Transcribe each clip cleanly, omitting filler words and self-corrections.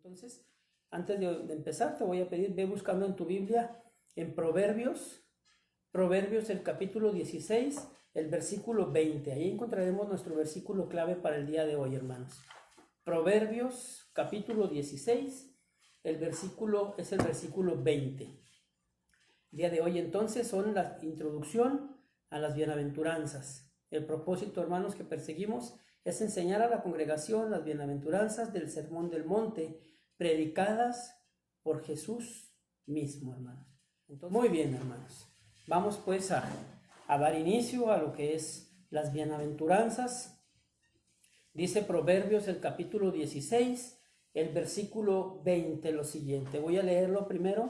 Entonces, antes de empezar, te voy a pedir, ve buscando en tu Biblia, en Proverbios el capítulo 16, el versículo 20. Ahí encontraremos nuestro versículo clave para el día de hoy, hermanos. Proverbios capítulo 16, el versículo es el versículo 20. El día de hoy entonces son la introducción a las bienaventuranzas. El propósito, hermanos, que perseguimos es enseñar a la congregación las bienaventuranzas del Sermón del Monte, predicadas por Jesús mismo, hermanos. Entonces, muy bien, hermanos. Vamos pues a dar inicio a lo que es las bienaventuranzas. Dice Proverbios el capítulo 16, el versículo 20, lo siguiente. Voy a leerlo primero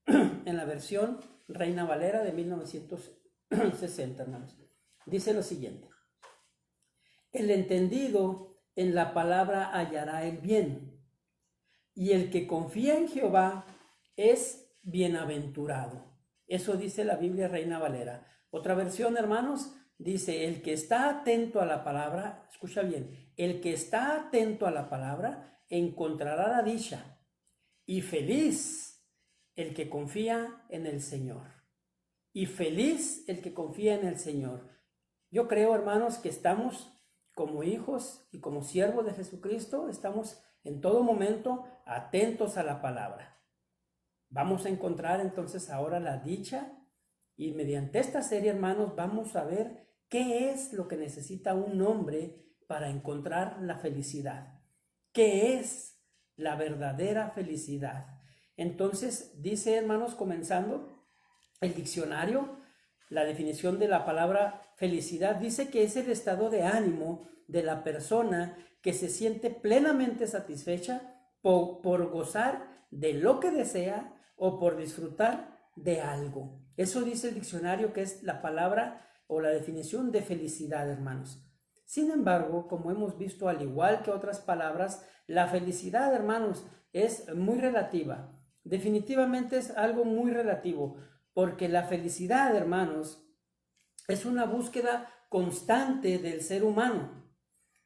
en la versión Reina Valera de 1960, hermanos. Dice lo siguiente: el entendido en la palabra hallará el bien, y el que confía en Jehová es bienaventurado. Eso dice la Biblia Reina Valera. Otra versión, hermanos, dice: el que está atento a la palabra, escucha bien, el que está atento a la palabra encontrará la dicha, y feliz el que confía en el Señor. Y feliz el que confía en el Señor. Yo creo, hermanos, que estamos como hijos y como siervos de Jesucristo, estamos en todo momento atentos a la palabra. Vamos a encontrar entonces ahora la dicha, y mediante esta serie, hermanos, vamos a ver qué es lo que necesita un hombre para encontrar la felicidad. ¿Qué es la verdadera felicidad? Entonces, dice, hermanos, comenzando el diccionario, la definición de la palabra felicidad dice que es el estado de ánimo de la persona que se siente plenamente satisfecha por gozar de lo que desea o por disfrutar de algo. Eso dice el diccionario, que es la palabra o la definición de felicidad, hermanos. Sin embargo, como hemos visto, al igual que otras palabras, la felicidad, hermanos, es muy relativa. Definitivamente es algo muy relativo, porque la felicidad, hermanos, es una búsqueda constante del ser humano.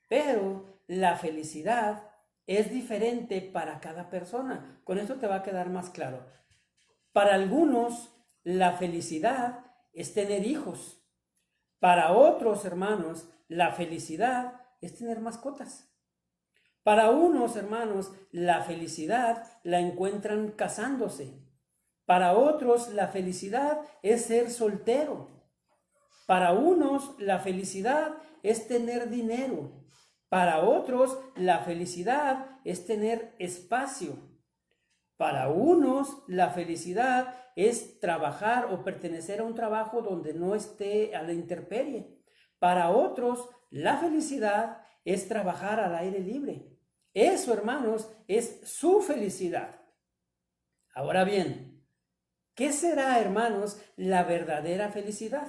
Pero la felicidad es diferente para cada persona. Con esto te va a quedar más claro. Para algunos, la felicidad es tener hijos. Para otros, hermanos, la felicidad es tener mascotas. Para unos, hermanos, la felicidad la encuentran casándose. Para otros, la felicidad es ser soltero. Para unos, la felicidad es tener dinero. Para otros, la felicidad es tener espacio. Para unos, la felicidad es trabajar o pertenecer a un trabajo donde no esté a la intemperie. Para otros, la felicidad es trabajar al aire libre. Eso, hermanos, es su felicidad. Ahora bien, ¿qué será, hermanos, la verdadera felicidad?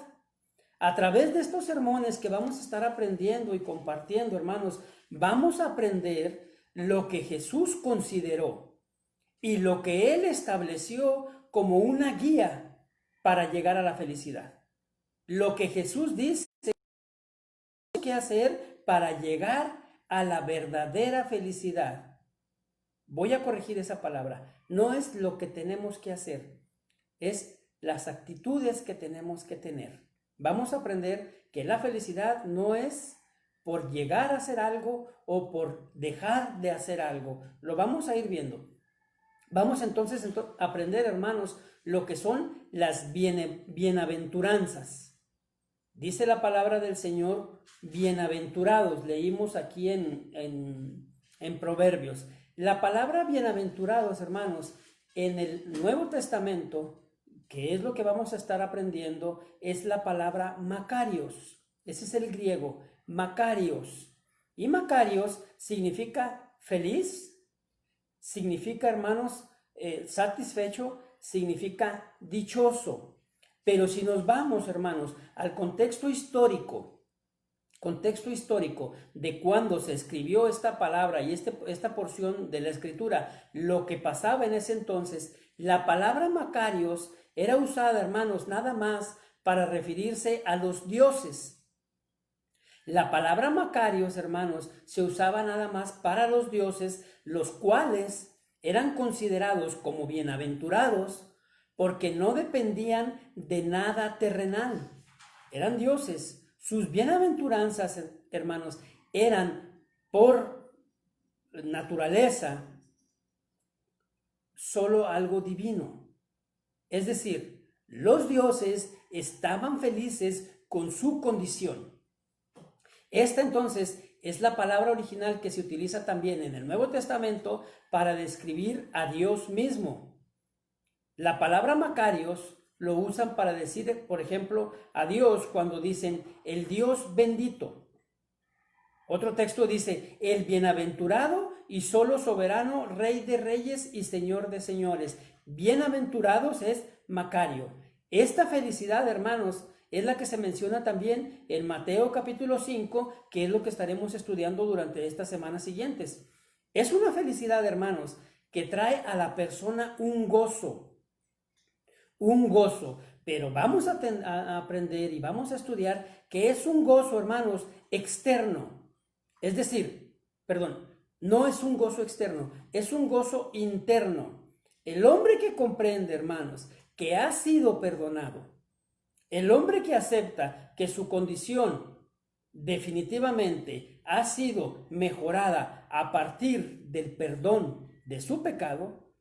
A través de estos sermones que vamos a estar aprendiendo y compartiendo, hermanos, vamos a aprender lo que Jesús consideró y lo que Él estableció como una guía para llegar a la felicidad. Lo que Jesús dice que hacer para llegar a la verdadera felicidad. Voy a corregir esa palabra. No es lo que tenemos que hacer, es las actitudes que tenemos que tener. Vamos a aprender que la felicidad no es por llegar a hacer algo o por dejar de hacer algo. Lo vamos a ir viendo. Vamos entonces a aprender, hermanos, lo que son las bienaventuranzas. Dice la palabra del Señor, bienaventurados. Leímos aquí en Proverbios. La palabra bienaventurados, hermanos, en el Nuevo Testamento, que es lo que vamos a estar aprendiendo, es la palabra Makarios. Ese es el griego, Makarios. Y Makarios significa feliz, significa, hermanos, satisfecho, significa dichoso. Pero si nos vamos, hermanos, al contexto histórico de cuando se escribió esta palabra y esta porción de la escritura, lo que pasaba en ese entonces, la palabra Makarios era usada, hermanos, nada más para referirse a los dioses. La palabra Makarios, hermanos, se usaba nada más para los dioses, los cuales eran considerados como bienaventurados porque no dependían de nada terrenal. Eran dioses. Sus bienaventuranzas, hermanos, eran por naturaleza solo algo divino. Es decir, los dioses estaban felices con su condición. Esta entonces es la palabra original que se utiliza también en el Nuevo Testamento para describir a Dios mismo. La palabra Macarios lo usan para decir, por ejemplo, a Dios cuando dicen el Dios bendito. Otro texto dice el bienaventurado y solo soberano, Rey de reyes y Señor de señores. Bienaventurados es Macario. Esta felicidad, hermanos, es la que se menciona también en Mateo capítulo 5, que es lo que estaremos estudiando durante estas semanas siguientes. Es una felicidad, hermanos, que trae a la persona un gozo, pero vamos a aprender y vamos a estudiar que es un gozo, hermanos, externo. Es decir, no es un gozo externo, es un gozo interno. El hombre que comprende, hermanos, que ha sido perdonado, el hombre que acepta que su condición definitivamente ha sido mejorada a partir del perdón de su pecado,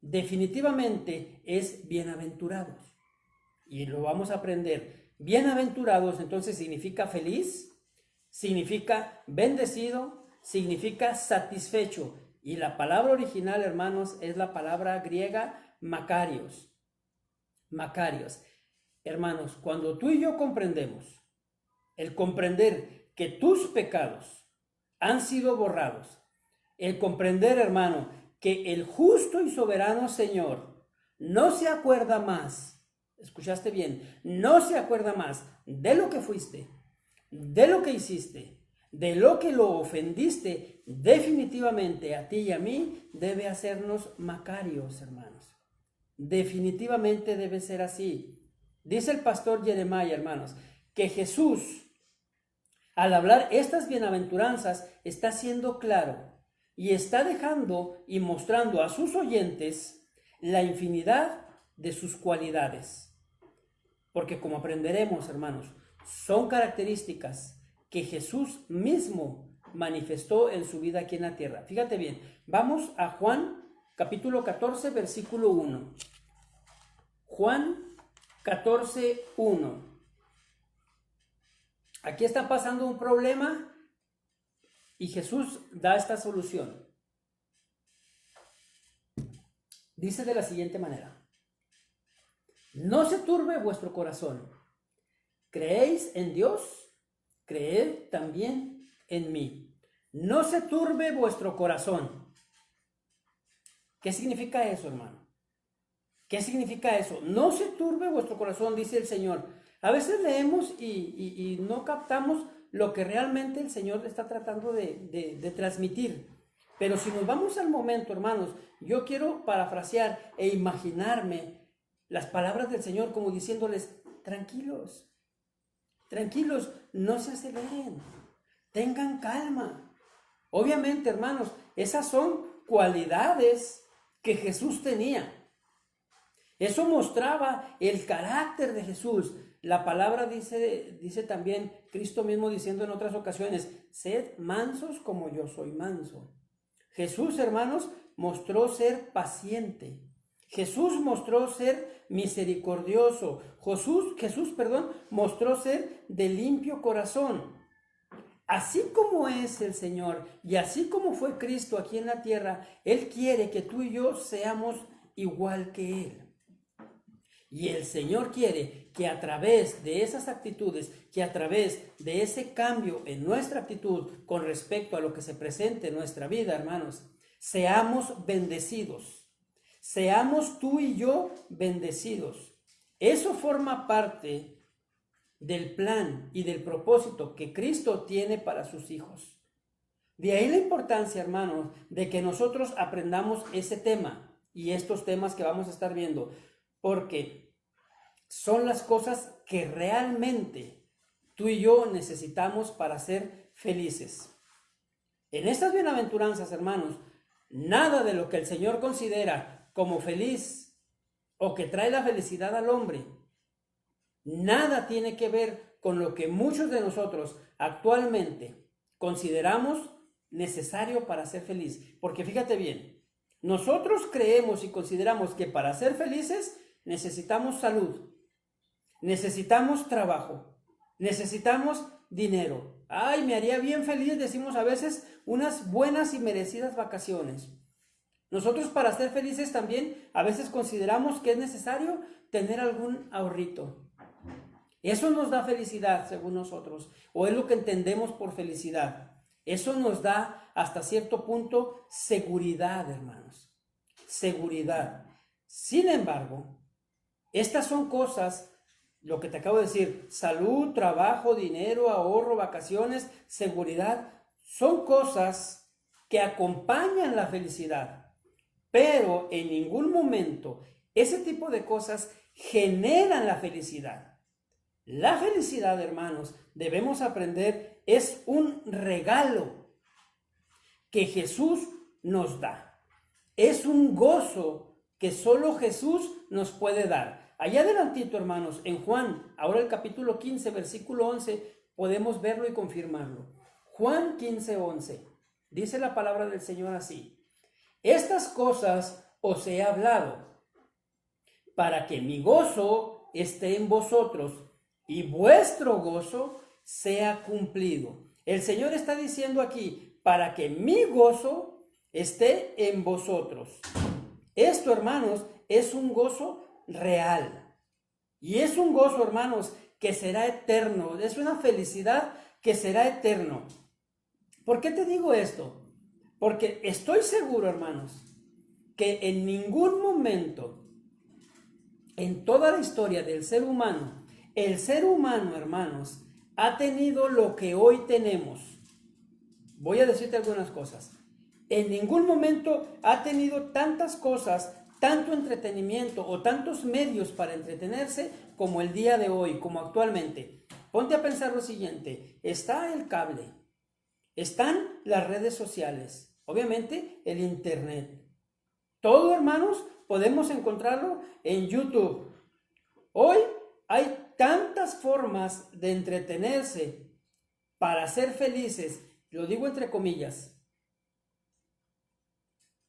definitivamente es bienaventurados. Y lo vamos a aprender. Bienaventurados entonces significa feliz, significa bendecido, significa satisfecho. Y la palabra original, hermanos, es la palabra griega Macarios. Macarios. Hermanos, cuando tú y yo comprendemos, el comprender que tus pecados han sido borrados, el comprender, hermano, que el justo y soberano Señor no se acuerda más, escuchaste bien, no se acuerda más de lo que fuiste, de lo que hiciste, de lo que lo ofendiste, definitivamente a ti y a mí debe hacernos Macarios, hermanos. Definitivamente debe ser así. Dice el pastor Jeremiah, hermanos, que Jesús, al hablar estas bienaventuranzas, está siendo claro y está dejando y mostrando a sus oyentes la infinidad de sus cualidades. Porque como aprenderemos, hermanos, son características que Jesús mismo manifestó en su vida aquí en la tierra. Fíjate bien, vamos a Juan capítulo 14, versículo 1. Juan 14, 1. Aquí está pasando un problema y Jesús da esta solución. Dice de la siguiente manera: no se turbe vuestro corazón. ¿Creéis en Dios? Creed también en mí. No se turbe vuestro corazón. ¿Qué significa eso, hermano? ¿Qué significa eso? No se turbe vuestro corazón, dice el Señor. A veces leemos y no captamos lo que realmente el Señor está tratando de transmitir. Pero si nos vamos al momento, hermanos, yo quiero parafrasear e imaginarme las palabras del Señor como diciéndoles: tranquilos, tranquilos, no se aceleren, tengan calma. Obviamente, hermanos, esas son cualidades que Jesús tenía. Eso mostraba el carácter de Jesús. La palabra dice también, Cristo mismo diciendo en otras ocasiones: sed mansos como yo soy manso. Jesús, hermanos, mostró ser paciente. Jesús mostró ser misericordioso. Jesús, mostró ser de limpio corazón. Así como es el Señor y así como fue Cristo aquí en la tierra, Él quiere que tú y yo seamos igual que Él. Y el Señor quiere que a través de esas actitudes, que a través de ese cambio en nuestra actitud con respecto a lo que se presente en nuestra vida, hermanos, seamos bendecidos. Seamos tú y yo bendecidos. Eso forma parte del plan y del propósito que Cristo tiene para sus hijos. De ahí la importancia, hermanos, de que nosotros aprendamos ese tema y estos temas que vamos a estar viendo, porque son las cosas que realmente tú y yo necesitamos para ser felices. En estas bienaventuranzas, hermanos, nada de lo que el Señor considera como feliz o que trae la felicidad al hombre, nada tiene que ver con lo que muchos de nosotros actualmente consideramos necesario para ser feliz. Porque fíjate bien, nosotros creemos y consideramos que para ser felices necesitamos salud, necesitamos trabajo, necesitamos dinero. Ay, me haría bien feliz, decimos a veces, unas buenas y merecidas vacaciones. Nosotros para ser felices también a veces consideramos que es necesario tener algún ahorrito. Eso nos da felicidad según nosotros, o es lo que entendemos por felicidad. Eso nos da hasta cierto punto seguridad, hermanos. Seguridad. Sin embargo, estas son cosas, lo que te acabo de decir, salud, trabajo, dinero, ahorro, vacaciones, seguridad, son cosas que acompañan la felicidad, pero en ningún momento ese tipo de cosas generan la felicidad. La felicidad, hermanos, debemos aprender, es un regalo que Jesús nos da. Es un gozo que solo Jesús nos puede dar. Allá adelantito, hermanos, en Juan, ahora el capítulo 15, versículo 11, podemos verlo y confirmarlo. Juan 15, 11, dice la palabra del Señor así: estas cosas os he hablado, para que mi gozo esté en vosotros y vuestro gozo sea cumplido. El Señor está diciendo aquí, para que mi gozo esté en vosotros. Esto, hermanos, es un gozo real. Y es un gozo, hermanos, que será eterno. Es una felicidad que será eterno. ¿Por qué te digo esto? Porque estoy seguro, hermanos, que en ningún momento en toda la historia del ser humano, el ser humano, hermanos, ha tenido lo que hoy tenemos. Voy a decirte algunas cosas. En ningún momento ha tenido tantas cosas, tanto entretenimiento o tantos medios para entretenerse como el día de hoy, como actualmente. Ponte a pensar lo siguiente: está el cable, están las redes sociales, obviamente el internet. Todo, hermanos, podemos encontrarlo en YouTube. Hoy hay tantas formas de entretenerse para ser felices, lo digo entre comillas,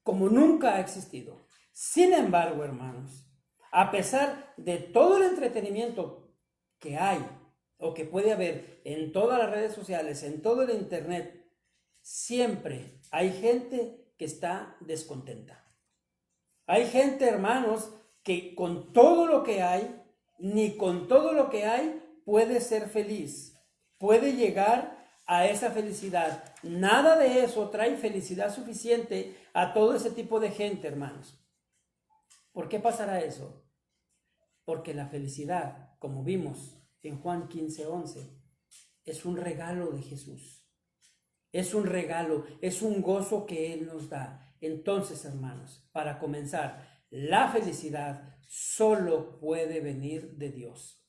como nunca ha existido. Sin embargo, hermanos, a pesar de todo el entretenimiento que hay o que puede haber en todas las redes sociales, en todo el internet, siempre hay gente que está descontenta. Hay gente, hermanos, que con todo lo que hay, ni con todo lo que hay, puede ser feliz, puede llegar a esa felicidad. Nada de eso trae felicidad suficiente a todo ese tipo de gente, hermanos. ¿Por qué pasará eso? Porque la felicidad, como vimos en Juan 15, 11, es un regalo de Jesús. Es un regalo, es un gozo que Él nos da. Entonces, hermanos, para comenzar, la felicidad solo puede venir de Dios.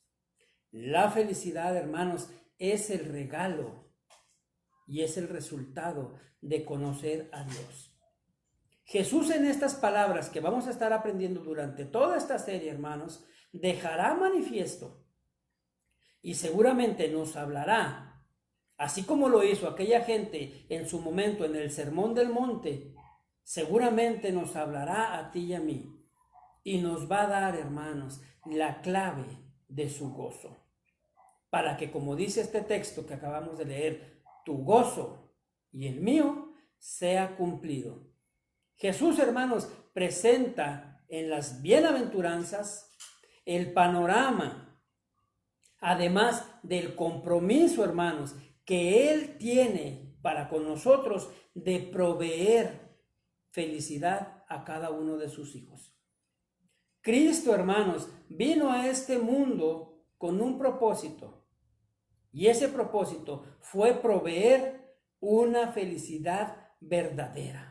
La felicidad, hermanos, es el regalo y es el resultado de conocer a Dios. Jesús, en estas palabras que vamos a estar aprendiendo durante toda esta serie, hermanos, dejará manifiesto y seguramente nos hablará, así como lo hizo aquella gente en su momento en el Sermón del Monte. Seguramente nos hablará a ti y a mí y nos va a dar, hermanos, la clave de su gozo. Para que, como dice este texto que acabamos de leer, tu gozo y el mío sea cumplido. Jesús, hermanos, presenta en las bienaventuranzas el panorama, además del compromiso, hermanos, que Él tiene para con nosotros de proveer felicidad a cada uno de sus hijos. Cristo, hermanos, vino a este mundo con un propósito, y ese propósito fue proveer una felicidad verdadera.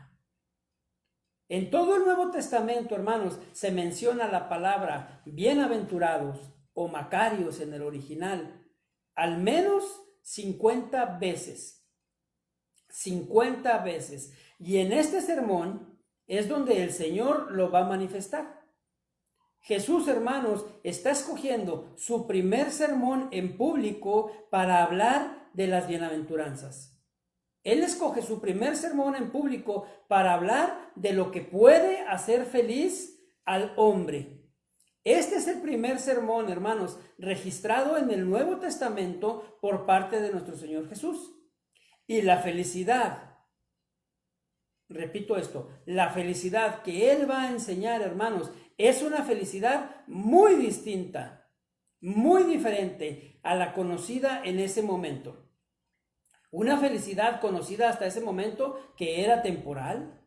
En todo el Nuevo Testamento, hermanos, se menciona la palabra bienaventurados o macarios en el original, al menos 50 veces. 50 veces. Y en este sermón es donde el Señor lo va a manifestar. Jesús, hermanos, está escogiendo su primer sermón en público para hablar de las bienaventuranzas. Él escoge su primer sermón en público para hablar de lo que puede hacer feliz al hombre. Este es el primer sermón, hermanos, registrado en el Nuevo Testamento por parte de nuestro Señor Jesús. Y la felicidad, repito esto, la felicidad que Él va a enseñar, hermanos, es una felicidad muy distinta, muy diferente a la conocida en ese momento. Una felicidad conocida hasta ese momento que era temporal.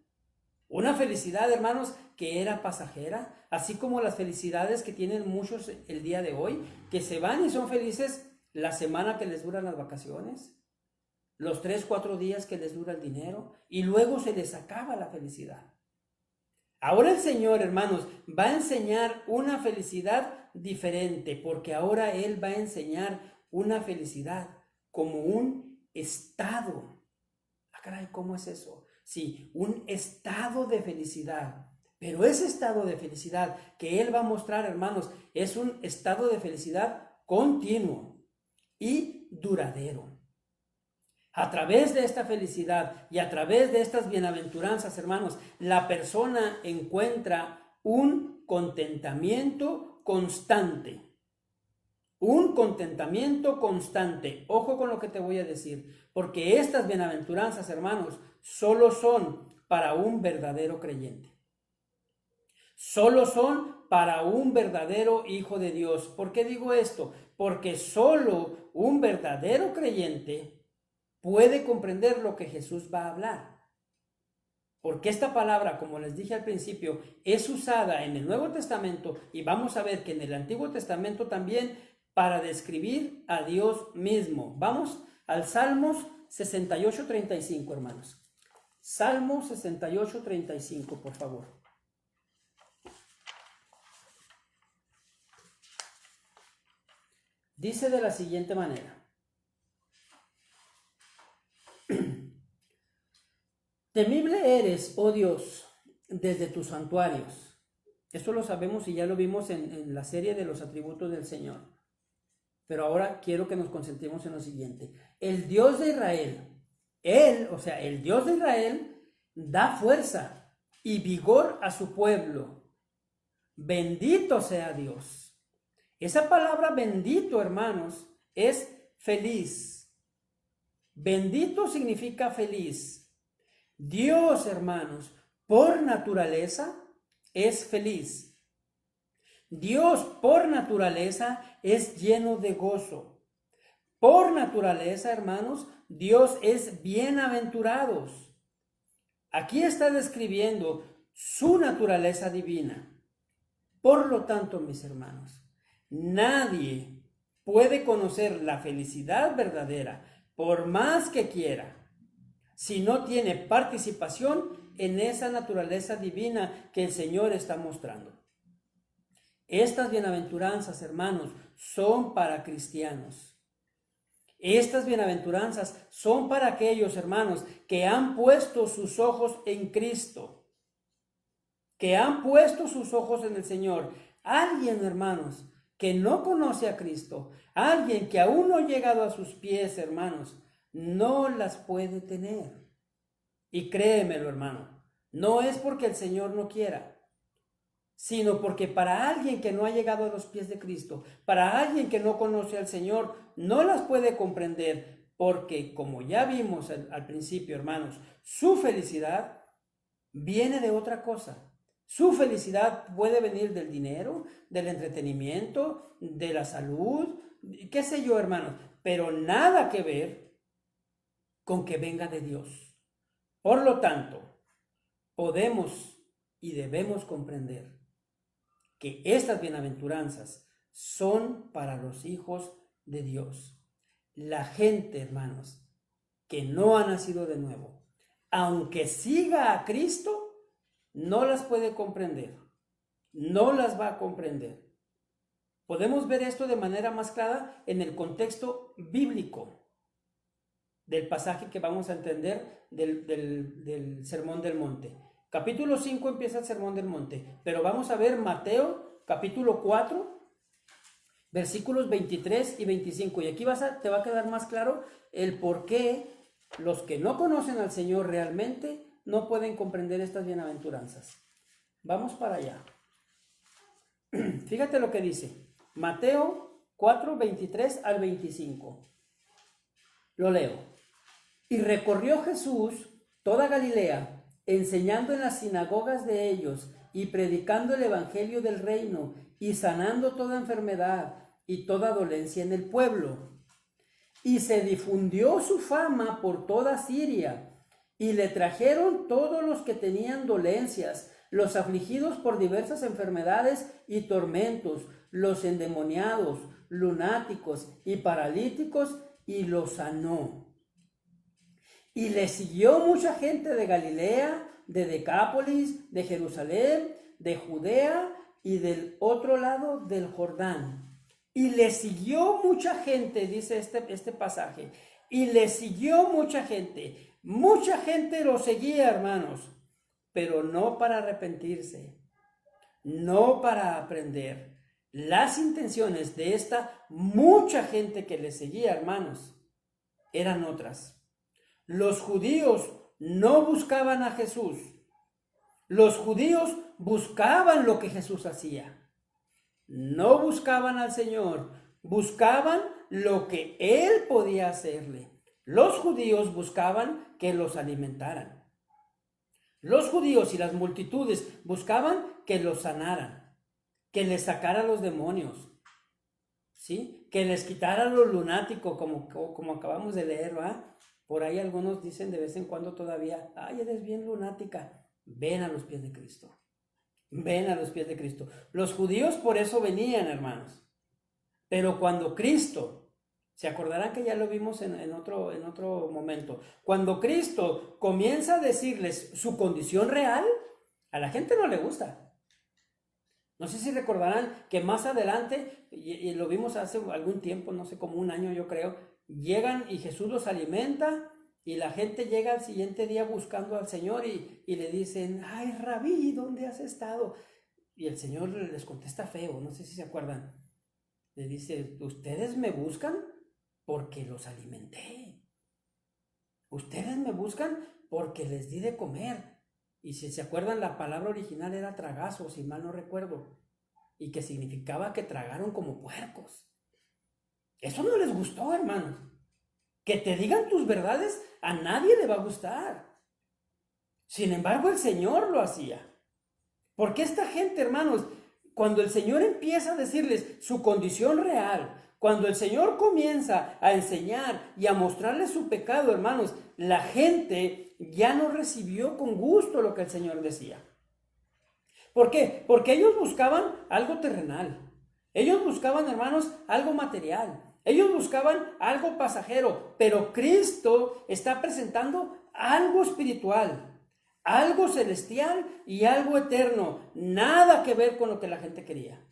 Una felicidad, hermanos, que era pasajera, así como las felicidades que tienen muchos el día de hoy, que se van y son felices la semana que les duran las vacaciones, los 3-4 días que les dura el dinero, y luego se les acaba la felicidad. Ahora el Señor, hermanos, va a enseñar una felicidad diferente, porque ahora Él va a enseñar una felicidad como un estado. Ah, caray, ¿cómo es eso? Sí, un estado de felicidad. Pero ese estado de felicidad que Él va a mostrar, hermanos, es un estado de felicidad continuo y duradero. A través de esta felicidad y a través de estas bienaventuranzas, hermanos, la persona encuentra un contentamiento constante. Un contentamiento constante. Ojo con lo que te voy a decir, porque estas bienaventuranzas, hermanos, solo son para un verdadero creyente. Solo son para un verdadero hijo de Dios. ¿Por qué digo esto? Porque solo un verdadero creyente puede comprender lo que Jesús va a hablar. Porque esta palabra, como les dije al principio, es usada en el Nuevo Testamento y vamos a ver que en el Antiguo Testamento también para describir a Dios mismo. Vamos al Salmos 68:35, hermanos. Salmo 68:35, por favor. Dice de la siguiente manera: temible eres, oh Dios, desde tus santuarios. Esto lo sabemos y ya lo vimos en la serie de los atributos del Señor. Pero ahora quiero que nos concentremos en lo siguiente. El Dios de Israel, Él, o sea, el Dios de Israel, da fuerza y vigor a su pueblo. Bendito sea Dios. Esa palabra bendito, hermanos, es feliz. Bendito significa feliz. Dios, hermanos, por naturaleza es feliz. Dios por naturaleza es lleno de gozo. Por naturaleza, hermanos, Dios es bienaventurados. Aquí está describiendo su naturaleza divina. Por lo tanto, mis hermanos, nadie puede conocer la felicidad verdadera, por más que quiera, si no tiene participación en esa naturaleza divina que el Señor está mostrando. Estas bienaventuranzas, hermanos, son para cristianos. Estas bienaventuranzas son para aquellos, hermanos, que han puesto sus ojos en Cristo, que han puesto sus ojos en el Señor. Alguien, hermanos, que no conoce a Cristo, alguien que aún no ha llegado a sus pies, hermanos, no las puede tener. Y créemelo, hermano, no es porque el Señor no quiera, sino porque para alguien que no ha llegado a los pies de Cristo, para alguien que no conoce al Señor, no las puede comprender, porque como ya vimos al principio, hermanos, su felicidad viene de otra cosa. Su felicidad puede venir del dinero, del entretenimiento, de la salud, qué sé yo, hermanos, pero nada que ver con que venga de Dios. Por lo tanto, podemos y debemos comprender que estas bienaventuranzas son para los hijos de Dios. La gente, hermanos, que no ha nacido de nuevo, aunque siga a Cristo, no las puede comprender, no las va a comprender. Podemos ver esto de manera más clara en el contexto bíblico del pasaje que vamos a entender del Sermón del Monte. Capítulo 5 empieza el Sermón del Monte, pero vamos a ver Mateo, capítulo 4, versículos 23 y 25. Y aquí te va a quedar más claro el por qué los que no conocen al Señor realmente no pueden comprender estas bienaventuranzas. Vamos para allá. Fíjate lo que dice. Mateo 4, 23 al 25. Lo leo. Y recorrió Jesús toda Galilea, enseñando en las sinagogas de ellos y predicando el evangelio del reino y sanando toda enfermedad y toda dolencia en el pueblo. Y se difundió su fama por toda Siria, y le trajeron todos los que tenían dolencias, los afligidos por diversas enfermedades y tormentos, los endemoniados, lunáticos y paralíticos, y los sanó. Y le siguió mucha gente de Galilea, de Decápolis, de Jerusalén, de Judea y del otro lado del Jordán. Y le siguió mucha gente, dice este pasaje, y le siguió mucha gente lo seguía, hermanos, pero no para arrepentirse, no para aprender. Las intenciones de esta mucha gente que le seguía, hermanos, eran otras. Los judíos no buscaban a Jesús. Los judíos buscaban lo que Jesús hacía. No buscaban al Señor, buscaban lo que Él podía hacerle. Los judíos buscaban que los alimentaran. Los judíos y las multitudes buscaban que los sanaran, que les sacara los demonios, ¿sí? Que les quitara lo lunático, como acabamos de leer, ¿verdad? Por ahí algunos dicen de vez en cuando todavía, ay, eres bien lunática. Ven a los pies de Cristo. Ven a los pies de Cristo. Los judíos por eso venían, hermanos. Pero cuando Cristo, se acordarán que ya lo vimos en otro momento, cuando Cristo comienza a decirles su condición real, a la gente no le gusta. No sé si recordarán que más adelante, y lo vimos hace algún tiempo, no sé, como un año yo creo, llegan y Jesús los alimenta y la gente llega al siguiente día buscando al Señor y le dicen, ay, Rabí, ¿dónde has estado? Y el Señor les contesta feo, no sé si se acuerdan. Le dice, ustedes me buscan porque los alimenté. Ustedes me buscan porque les di de comer. Y si se acuerdan, la palabra original era tragazo, si mal no recuerdo, y que significaba que tragaron como puercos. Eso no les gustó, hermanos. Que te digan tus verdades, a nadie le va a gustar. Sin embargo, el Señor lo hacía. Porque esta gente, hermanos, cuando el Señor empieza a decirles su condición real, cuando el Señor comienza a enseñar y a mostrarles su pecado, hermanos, la gente ya no recibió con gusto lo que el Señor decía. ¿Por qué? Porque ellos buscaban algo terrenal. Ellos buscaban, hermanos, algo material. Ellos buscaban algo pasajero. Pero Cristo está presentando algo espiritual, algo celestial y algo eterno. Nada que ver con lo que la gente quería.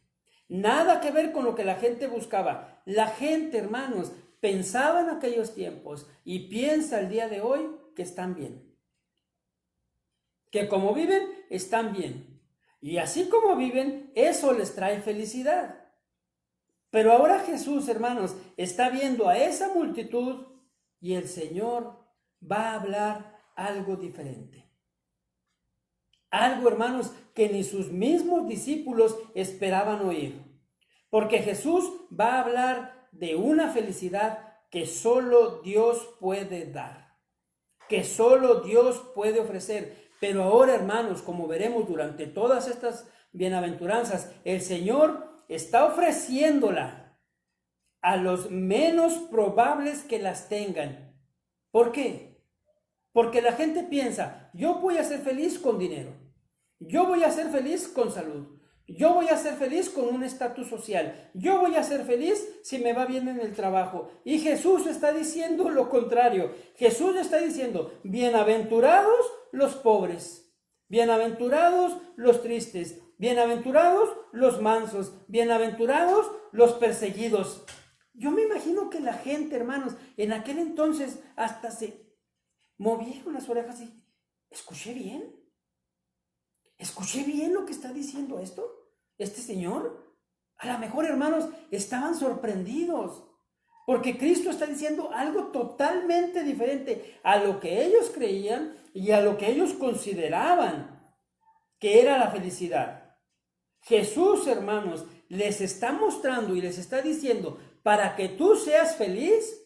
Nada que ver con lo que la gente buscaba. La gente, hermanos, pensaba en aquellos tiempos y piensa el día de hoy que están bien. Que como viven, están bien. Y así como viven, eso les trae felicidad. Pero ahora Jesús, hermanos, está viendo a esa multitud y el Señor va a hablar algo diferente. Algo, hermanos, que ni sus mismos discípulos esperaban oír. Porque Jesús va a hablar de una felicidad que solo Dios puede dar. Que solo Dios puede ofrecer. Pero ahora, hermanos, como veremos durante todas estas bienaventuranzas, el Señor está ofreciéndola a los menos probables que las tengan. ¿Por qué? Porque la gente piensa, yo voy a ser feliz con dinero. Yo voy a ser feliz con salud. Yo voy a ser feliz con un estatus social. Yo voy a ser feliz si me va bien en el trabajo. Y Jesús está diciendo lo contrario. Jesús está diciendo, bienaventurados los pobres, bienaventurados los tristes, bienaventurados los mansos, bienaventurados los perseguidos. Yo me imagino que la gente, hermanos, en aquel entonces hasta se movieron las orejas y, ¿escuché bien? ¿Escuché bien lo que está diciendo este señor? A lo mejor, hermanos, estaban sorprendidos, porque Cristo está diciendo algo totalmente diferente a lo que ellos creían y a lo que ellos consideraban que era la felicidad. Jesús, hermanos, les está mostrando y les está diciendo, para que tú seas feliz,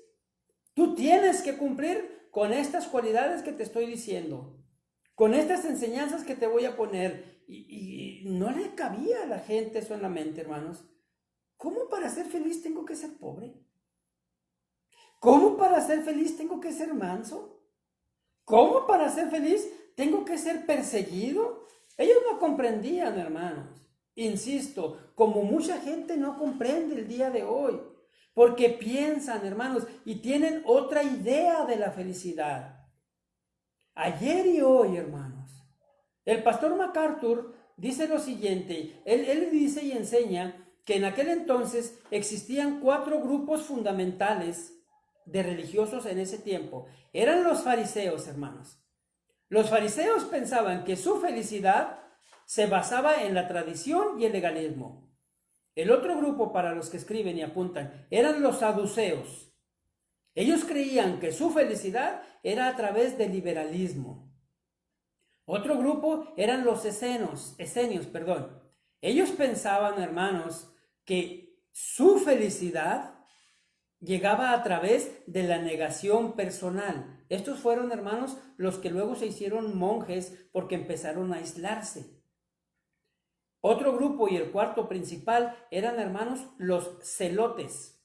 tú tienes que cumplir con estas cualidades que te estoy diciendo, con estas enseñanzas que te voy a poner. Y no le cabía a la gente eso en la mente, hermanos. ¿Cómo para ser feliz tengo que ser pobre? ¿Cómo para ser feliz tengo que ser manso? ¿Cómo para ser feliz tengo que ser perseguido? Ellos no comprendían, hermanos. Insisto, como mucha gente no comprende el día de hoy, porque piensan, hermanos, y tienen otra idea de la felicidad. Ayer y hoy, hermanos, el pastor MacArthur dice lo siguiente, él dice y enseña que en aquel entonces existían 4 grupos fundamentales de religiosos en ese tiempo. Eran los fariseos, hermanos. Los fariseos pensaban que su felicidad se basaba en la tradición y el legalismo. El otro grupo, para los que escriben y apuntan, eran los saduceos. Ellos creían que su felicidad era a través del liberalismo. Otro grupo eran los esenios. Ellos pensaban, hermanos, que su felicidad llegaba a través de la negación personal. Estos fueron, hermanos, los que luego se hicieron monjes porque empezaron a aislarse. Otro grupo y el cuarto principal eran, hermanos, los celotes.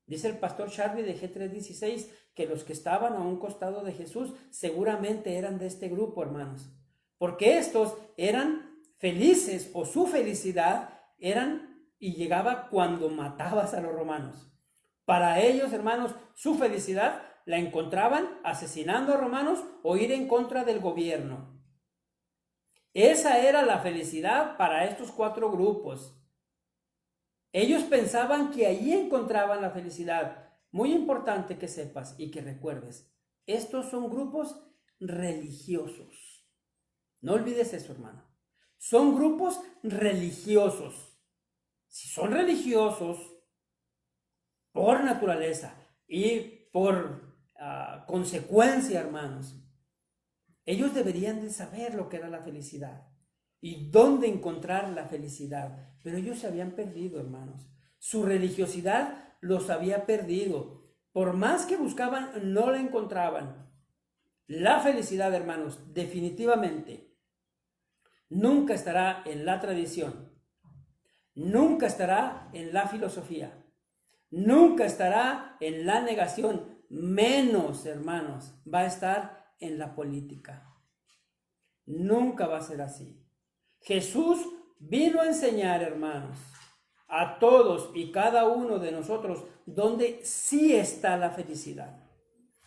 Dice el pastor Charlie de G316 que los que estaban a un costado de Jesús seguramente eran de este grupo, hermanos. Porque estos eran felices, o su felicidad eran y llegaba cuando matabas a los romanos. Para ellos, hermanos, su felicidad la encontraban asesinando a romanos o ir en contra del gobierno. Esa era la felicidad para estos 4 grupos. Ellos pensaban que allí encontraban la felicidad. Muy importante que sepas y que recuerdes, estos son grupos religiosos. No olvides eso, hermano. Son grupos religiosos. Si son religiosos por naturaleza y por consecuencia, hermanos, ellos deberían de saber lo que era la felicidad y dónde encontrar la felicidad. Pero ellos se habían perdido, hermanos. Su religiosidad los había perdido. Por más que buscaban, no la encontraban. La felicidad, hermanos, definitivamente nunca estará en la tradición. Nunca estará en la filosofía. Nunca estará en la negación. Menos, hermanos, va a estar en la política. Nunca va a ser así. Jesús vino a enseñar, hermanos, a todos y cada uno de nosotros donde sí está la felicidad,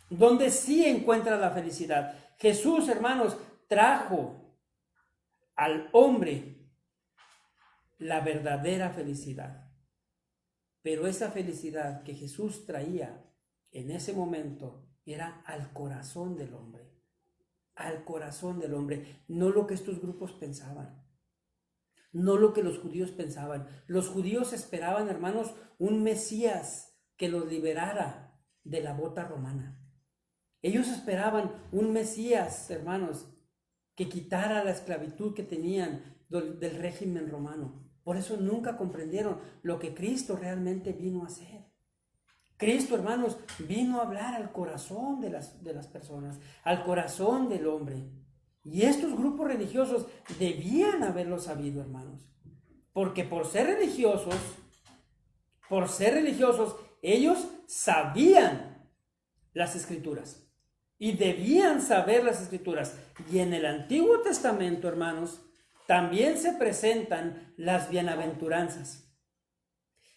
donde sí encuentra la felicidad. Jesús, hermanos, trajo al hombre la verdadera felicidad. Pero esa felicidad que Jesús traía en ese momento era al corazón del hombre. Al corazón del hombre, no lo que estos grupos pensaban, no lo que los judíos pensaban. Los judíos esperaban, hermanos, un Mesías que los liberara de la bota romana. Ellos esperaban un Mesías, hermanos, que quitara la esclavitud que tenían del régimen romano. Por eso nunca comprendieron lo que Cristo realmente vino a hacer. Cristo, hermanos, vino a hablar al corazón de las personas, al corazón del hombre. Y estos grupos religiosos debían haberlo sabido, hermanos. Porque por ser religiosos, ellos sabían las Escrituras. Y debían saber las Escrituras. Y en el Antiguo Testamento, hermanos, también se presentan las bienaventuranzas.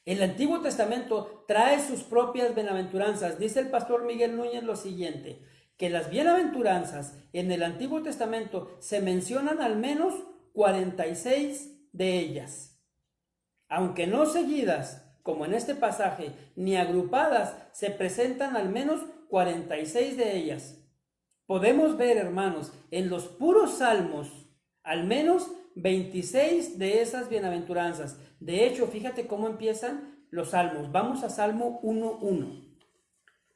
El Antiguo Testamento trae sus propias bienaventuranzas. Dice el pastor Miguel Núñez lo siguiente, que las bienaventuranzas en el Antiguo Testamento se mencionan al menos 46 de ellas. Aunque no seguidas, como en este pasaje, ni agrupadas, se presentan al menos 46 de ellas. Podemos ver, hermanos, en los puros salmos, Al menos 26 de esas bienaventuranzas. De hecho, fíjate cómo empiezan los salmos. Vamos a Salmo 1:1.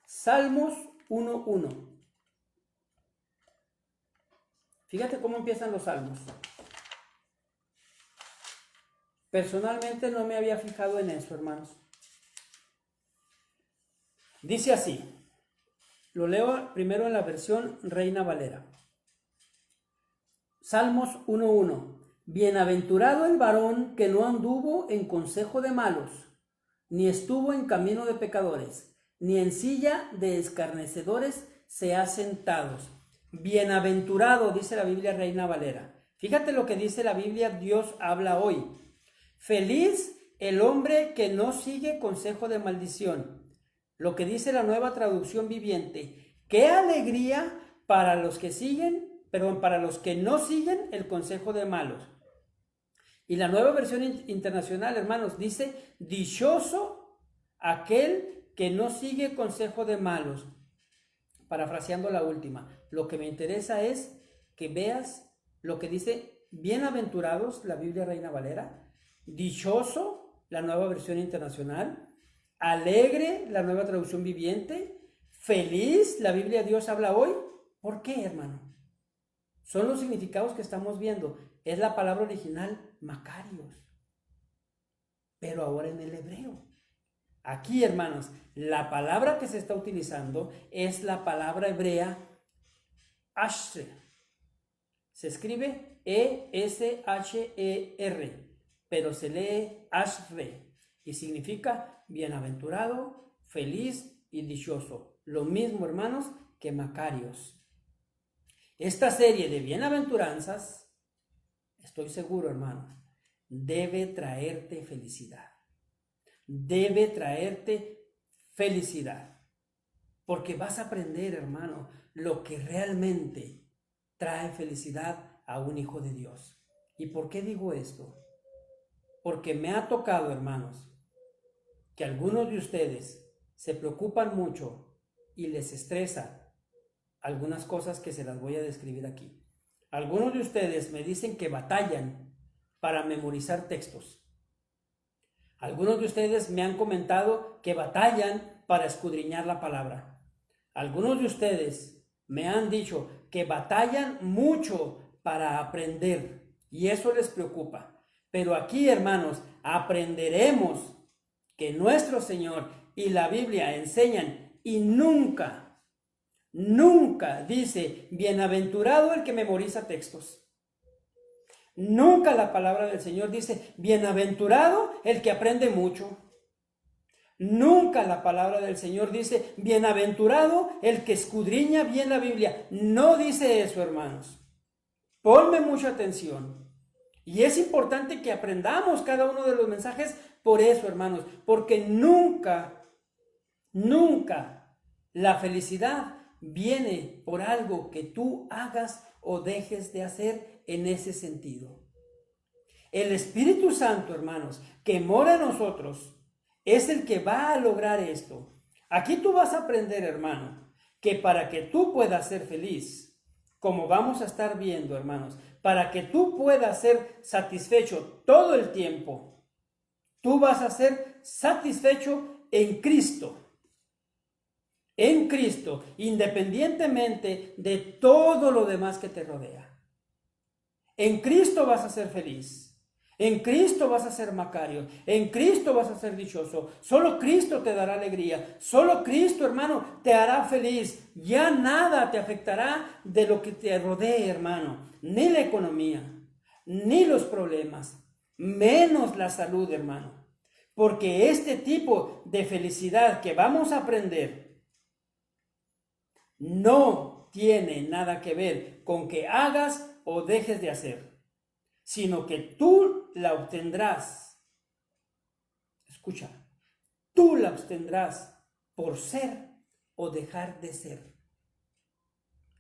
Salmos 1:1. Fíjate cómo empiezan los salmos. Personalmente no me había fijado en eso, hermanos. Dice así. Lo leo primero en la versión Reina Valera. Salmos 1:1. Bienaventurado el varón que no anduvo en consejo de malos, ni estuvo en camino de pecadores, ni en silla de escarnecedores se ha sentado. Bienaventurado, dice la Biblia Reina Valera. Fíjate lo que dice la Biblia, Dios habla hoy. Feliz el hombre que no sigue consejo de maldición. Lo que dice la Nueva Traducción Viviente. Qué alegría para los que siguen, para los que no siguen el consejo de malos. Y la Nueva Versión Internacional, hermanos, dice, dichoso aquel que no sigue consejo de malos. Parafraseando la última, lo que me interesa es que veas lo que dice, bienaventurados, la Biblia Reina Valera, dichoso, la Nueva Versión Internacional, alegre, la Nueva Traducción Viviente, feliz, la Biblia Dios habla hoy. ¿Por qué, hermano? Son los significados que estamos viendo. Es la palabra original, Macarios, pero ahora en el hebreo. Aquí, hermanos, la palabra que se está utilizando es la palabra hebrea Asher. Se escribe E-S-H-E-R, pero se lee Asher y significa bienaventurado, feliz y dichoso. Lo mismo, hermanos, que Macarios. Esta serie de bienaventuranzas, estoy seguro, hermanos, debe traerte felicidad. Debe traerte felicidad. Porque vas a aprender, hermano, lo que realmente trae felicidad a un hijo de Dios. ¿Y por qué digo esto? Porque me ha tocado, hermanos, que algunos de ustedes se preocupan mucho y les estresa algunas cosas que se las voy a describir aquí. Algunos de ustedes me dicen que batallan para memorizar textos. Algunos de ustedes me han comentado que batallan para escudriñar la palabra. Algunos de ustedes me han dicho que batallan mucho para aprender y eso les preocupa. Pero aquí, hermanos, aprenderemos que nuestro Señor y la Biblia enseñan y nunca dice, bienaventurado el que memoriza textos. Nunca la palabra del Señor dice, bienaventurado el que aprende mucho. Nunca la palabra del Señor dice, bienaventurado el que escudriña bien la Biblia. No dice eso, hermanos. Ponme mucha atención. Y es importante que aprendamos cada uno de los mensajes por eso, hermanos. Porque nunca la felicidad viene por algo que tú hagas o dejes de hacer en ese sentido. El Espíritu Santo, hermanos, que mora en nosotros, es el que va a lograr esto. Aquí tú vas a aprender, hermano, que para que tú puedas ser feliz, como vamos a estar viendo, hermanos, para que tú puedas ser satisfecho todo el tiempo, tú vas a ser satisfecho en Cristo. En Cristo, independientemente de todo lo demás que te rodea. En Cristo vas a ser feliz. En Cristo vas a ser Macario. En Cristo vas a ser dichoso. Solo Cristo te dará alegría. Solo Cristo, hermano, te hará feliz. Ya nada te afectará de lo que te rodee, hermano. Ni la economía, ni los problemas, menos la salud, hermano. Porque este tipo de felicidad que vamos a aprender no tiene nada que ver con que hagas o dejes de hacer, sino que tú la obtendrás. Escucha, tú la obtendrás por ser o dejar de ser.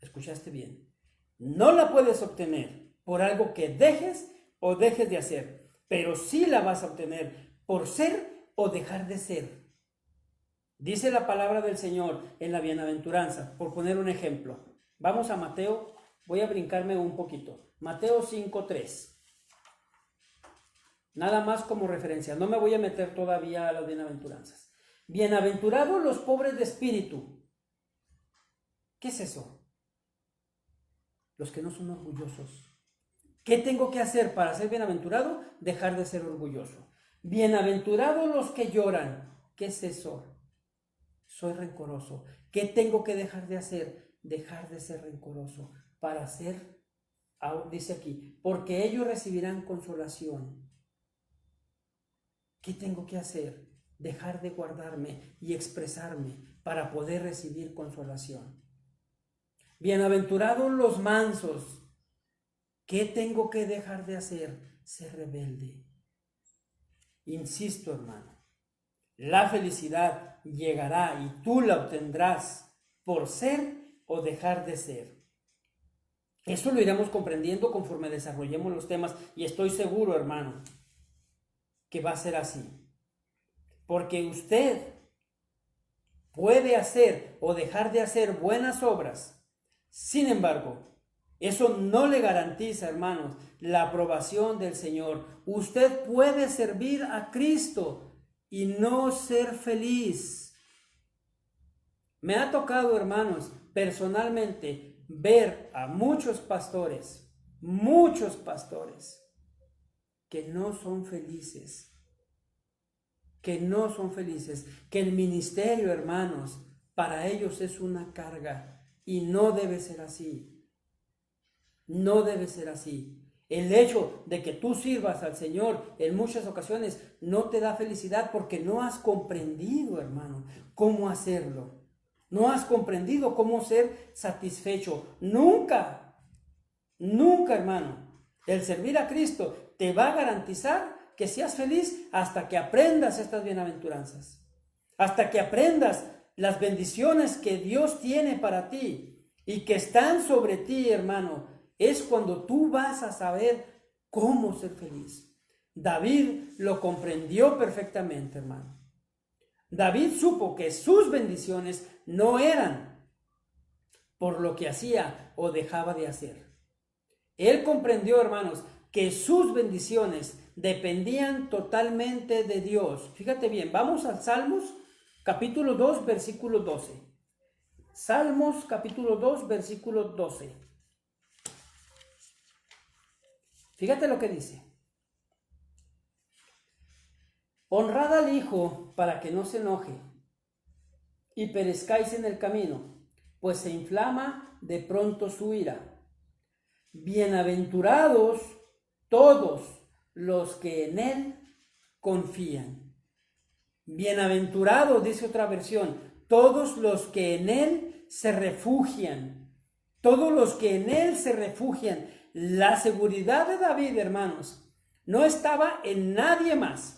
¿Escuchaste bien? No la puedes obtener por algo que dejes o dejes de hacer, pero sí la vas a obtener por ser o dejar de ser. Dice la palabra del Señor en la bienaventuranza, por poner un ejemplo. Vamos a Mateo Voy a brincarme un poquito. Mateo 5:3. Nada más como referencia. No me voy a meter todavía a las bienaventuranzas. Bienaventurados los pobres de espíritu. ¿Qué es eso? Los que no son orgullosos. ¿Qué tengo que hacer para ser bienaventurado? Dejar de ser orgulloso. Bienaventurados los que lloran. ¿Qué es eso? Soy rencoroso. ¿Qué tengo que dejar de hacer? Dejar de ser rencoroso para ser, dice aquí, porque ellos recibirán consolación. ¿Qué tengo que hacer? Dejar de guardarme y expresarme para poder recibir consolación. Bienaventurados los mansos. ¿Qué tengo que dejar de hacer? Ser rebelde. Insisto, hermano, la felicidad llegará y tú la obtendrás por ser o dejar de ser. Eso lo iremos comprendiendo conforme desarrollemos los temas y estoy seguro, hermano, que va a ser así. Porque usted puede hacer o dejar de hacer buenas obras. Sin embargo, eso no le garantiza, hermanos, la aprobación del Señor. Usted puede servir a Cristo y no ser feliz. Me ha tocado, hermanos, personalmente ver a muchos pastores que no son felices, que el ministerio, hermanos, para ellos es una carga y no debe ser así. No debe ser así. El hecho de que tú sirvas al Señor en muchas ocasiones no te da felicidad porque no has comprendido, hermano, cómo hacerlo. No has comprendido cómo ser satisfecho. Nunca, hermano. El servir a Cristo te va a garantizar que seas feliz hasta que aprendas estas bienaventuranzas. Hasta que aprendas las bendiciones que Dios tiene para ti y que están sobre ti, hermano. Es cuando tú vas a saber cómo ser feliz. David lo comprendió perfectamente, hermano. David supo que sus bendiciones no eran por lo que hacía o dejaba de hacer. Él comprendió, hermanos, que sus bendiciones dependían totalmente de Dios. Fíjate bien, vamos a Salmos capítulo 2, versículo 12. Salmos capítulo 2, versículo 12. Fíjate lo que dice. Honrad al Hijo para que no se enoje y perezcáis en el camino, pues se inflama de pronto su ira. Bienaventurados todos los que en Él confían. Bienaventurados, dice otra versión, todos los que en Él se refugian. Todos los que en Él se refugian. La seguridad de David, hermanos, no estaba en nadie más.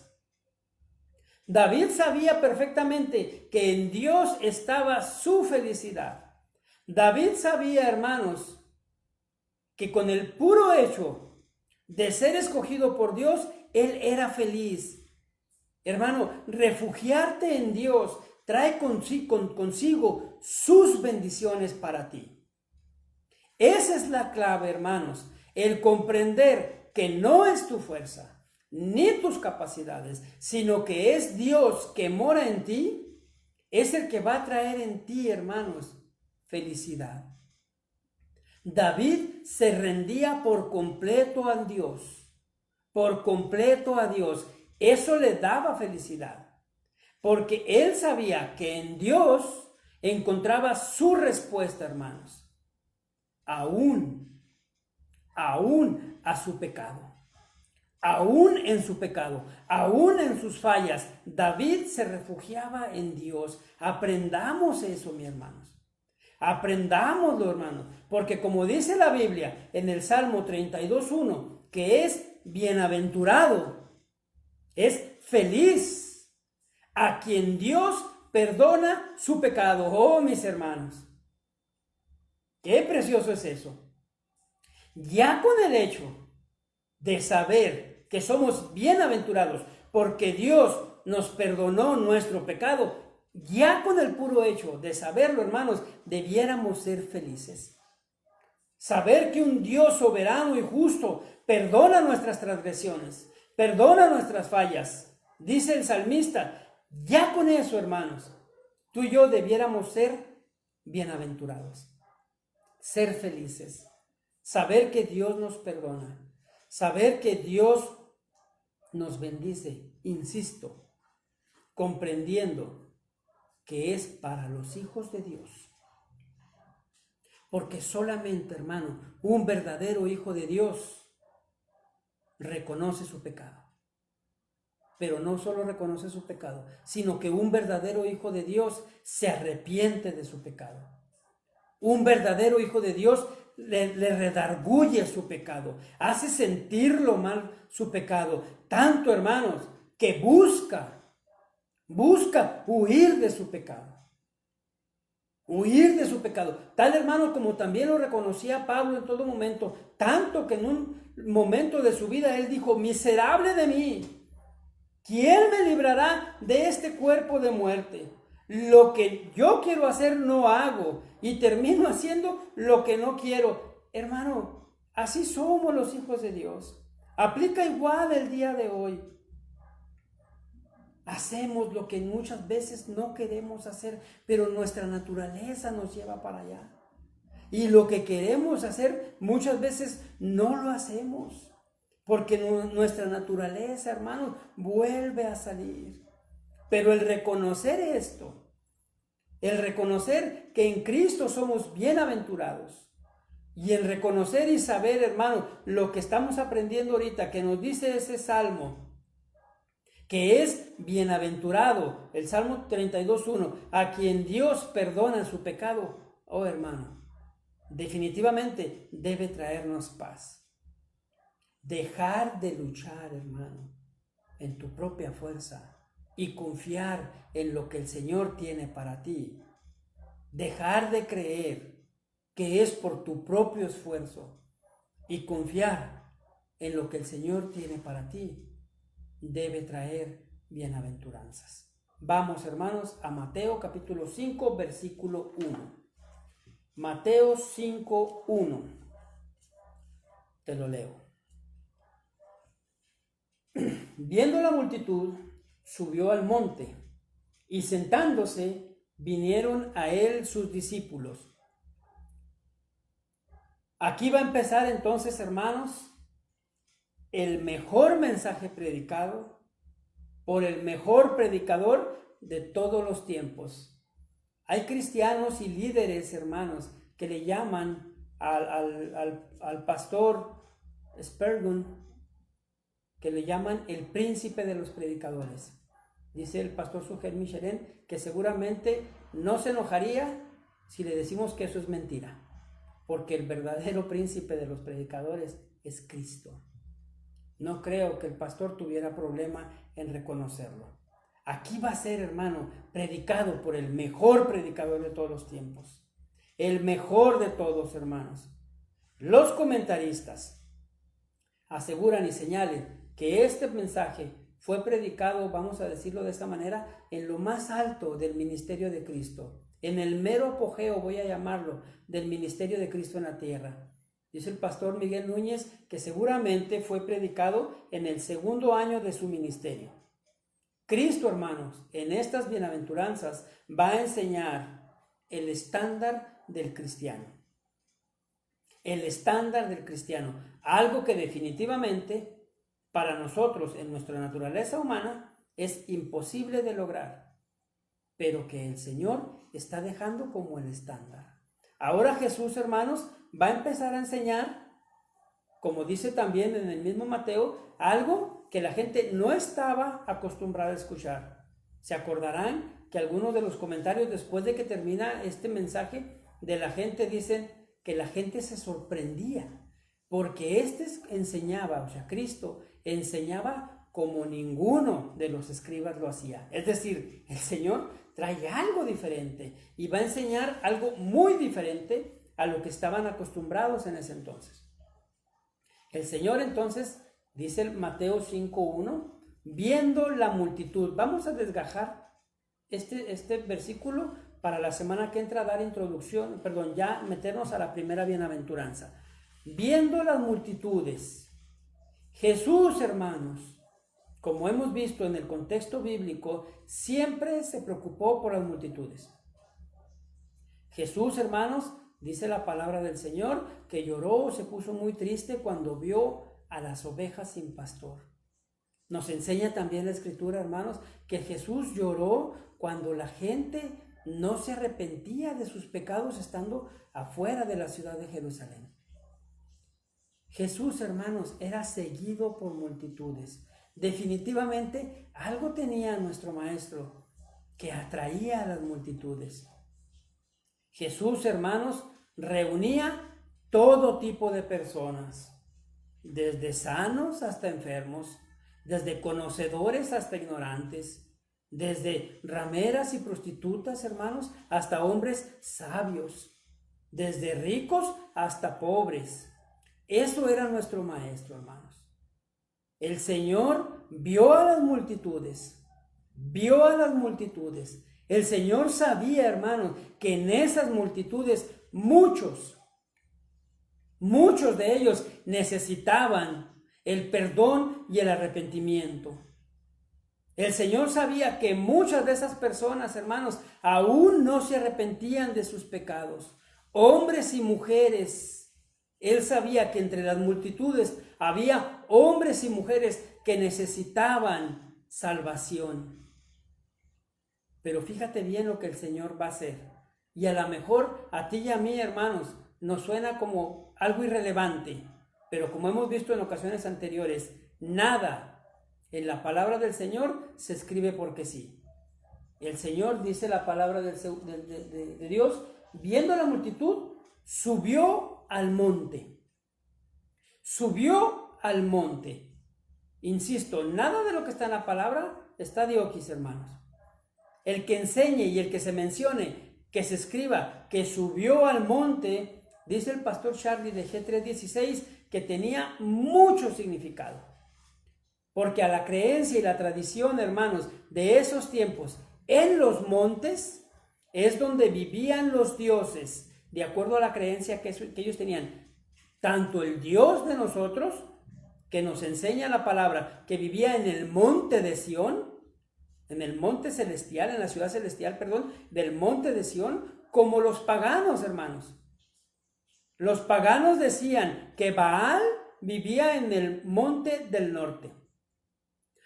David sabía perfectamente que en Dios estaba su felicidad. David sabía, hermanos, que con el puro hecho de ser escogido por Dios, él era feliz. Hermano, refugiarte en Dios trae consigo sus bendiciones para ti. Esa es la clave, hermanos, el comprender que no es tu fuerza, ni tus capacidades, sino que es Dios que mora en ti, es el que va a traer en ti, hermanos, felicidad. David se rendía por completo a Dios, por completo a Dios. Eso le daba felicidad, porque él sabía que en Dios encontraba su respuesta, hermanos. Aún a su pecado, aún en su pecado, aún en sus fallas, David se refugiaba en Dios. Aprendamos eso, mis hermanos. Aprendámoslo, hermanos, porque como dice la Biblia en el Salmo 32:1, que es bienaventurado, es feliz a quien Dios perdona su pecado. Oh, mis hermanos. Qué precioso es eso. Ya con el hecho de saber que somos bienaventurados porque Dios nos perdonó nuestro pecado, ya con el puro hecho de saberlo, hermanos, debiéramos ser felices. Saber que un Dios soberano y justo perdona nuestras transgresiones, perdona nuestras fallas. Dice el salmista, ya con eso, hermanos, tú y yo debiéramos ser bienaventurados, ser felices, saber que Dios nos perdona, saber que Dios nos bendice, insisto, comprendiendo que es para los hijos de Dios. Porque solamente, hermano, un verdadero hijo de Dios reconoce su pecado. Pero no solo reconoce su pecado, sino que un verdadero hijo de Dios se arrepiente de su pecado. Un verdadero hijo de Dios le redarguye su pecado, hace sentirlo mal su pecado. Tanto, hermanos, que busca huir de su pecado. Huir de su pecado. Tal, hermano, como también lo reconocía Pablo en todo momento, tanto que en un momento de su vida él dijo, miserable de mí, ¿quién me librará de este cuerpo de muerte? Lo que yo quiero hacer no hago y termino haciendo lo que no quiero. Hermano, así somos los hijos de Dios. Aplica igual el día de hoy. Hacemos lo que muchas veces no queremos hacer, pero nuestra naturaleza nos lleva para allá. Y lo que queremos hacer muchas veces no lo hacemos, porque nuestra naturaleza, hermanos, vuelve a salir. Pero el reconocer esto, el reconocer que en Cristo somos bienaventurados, y el reconocer y saber, hermano, lo que estamos aprendiendo ahorita, que nos dice ese salmo, que es bienaventurado, el Salmo 32:1, a quien Dios perdona su pecado. Oh, hermano, definitivamente debe traernos paz. Dejar de luchar, hermano, en tu propia fuerza y confiar en lo que el Señor tiene para ti. Dejar de creer que es por tu propio esfuerzo y confiar en lo que el Señor tiene para ti debe traer bienaventuranzas. Vamos, hermanos, a Mateo capítulo 5, versículo 1. Mateo 5, 1. Te lo leo. Viendo la multitud, subió al monte, y sentándose, vinieron a él sus discípulos. Aquí va a empezar entonces, hermanos, el mejor mensaje predicado por el mejor predicador de todos los tiempos. Hay cristianos y líderes, hermanos, que le llaman al pastor Spurgeon, que le llaman el príncipe de los predicadores. Dice el pastor Suger Michelin que seguramente no se enojaría si le decimos que eso es mentira, porque el verdadero príncipe de los predicadores es Cristo. No creo que el pastor tuviera problema en reconocerlo. Aquí va a ser, hermano, predicado por el mejor predicador de todos los tiempos. El mejor de todos, hermanos. Los comentaristas aseguran y señalan que este mensaje fue predicado, vamos a decirlo de esta manera, en lo más alto del ministerio de Cristo. En el mero apogeo, voy a llamarlo, del ministerio de Cristo en la tierra. Dice el pastor Miguel Núñez que seguramente fue predicado en el segundo año de su ministerio. Cristo, hermanos, en estas bienaventuranzas va a enseñar el estándar del cristiano. El estándar del cristiano. Algo que definitivamente para nosotros en nuestra naturaleza humana es imposible de lograr, pero que el Señor está dejando como el estándar. Ahora Jesús, hermanos, va a empezar a enseñar, como dice también en el mismo Mateo, algo que la gente no estaba acostumbrada a escuchar. Se acordarán que algunos de los comentarios después de que termina este mensaje de la gente dicen que la gente se sorprendía porque enseñaba, o sea, Cristo enseñaba como ninguno de los escribas lo hacía. Es decir, el Señor trae algo diferente y va a enseñar algo muy diferente a lo que estaban acostumbrados en ese entonces. El Señor entonces, dice el Mateo 5:1, viendo la multitud. Vamos a desgajar este versículo para la semana que entra dar introducción, perdón, ya meternos a la primera bienaventuranza. Viendo las multitudes, Jesús, hermanos, como hemos visto en el contexto bíblico, siempre se preocupó por las multitudes. Jesús, hermanos, dice la palabra del Señor, que lloró, se puso muy triste cuando vio a las ovejas sin pastor. Nos enseña también la Escritura, hermanos, que Jesús lloró cuando la gente no se arrepentía de sus pecados estando afuera de la ciudad de Jerusalén. Jesús, hermanos, era seguido por multitudes. Definitivamente algo tenía nuestro Maestro que atraía a las multitudes. Jesús, hermanos, reunía todo tipo de personas, desde sanos hasta enfermos, desde conocedores hasta ignorantes, desde rameras y prostitutas, hermanos, hasta hombres sabios, desde ricos hasta pobres. Eso era nuestro Maestro, hermanos. El Señor vio a las multitudes, El Señor sabía, hermanos, que en esas multitudes muchos de ellos necesitaban el perdón y el arrepentimiento. El Señor sabía que muchas de esas personas, hermanos, aún no se arrepentían de sus pecados. Hombres y mujeres. Él sabía que entre las multitudes había hombres y mujeres que necesitaban salvación. Pero fíjate bien lo que el Señor va a hacer. Y a lo mejor a ti y a mí, hermanos, nos suena como algo irrelevante. Pero como hemos visto en ocasiones anteriores, nada en la palabra del Señor se escribe porque sí. El Señor, dice la palabra de Dios, viendo la multitud, subió al monte. Insisto, nada de lo que está en la palabra está diokis, hermanos. El que enseñe y el que se mencione, que se escriba, que subió al monte, dice el pastor Charlie de G316, que tenía mucho significado. Porque a la creencia y la tradición, hermanos, de esos tiempos, en los montes es donde vivían los dioses, de acuerdo a la creencia que ellos tenían. Tanto el Dios de nosotros, que nos enseña la palabra, que vivía en el monte de Sión, en el monte celestial, en la ciudad celestial, del monte de Sión, como los paganos, hermanos. Los paganos decían que Baal vivía en el monte del norte.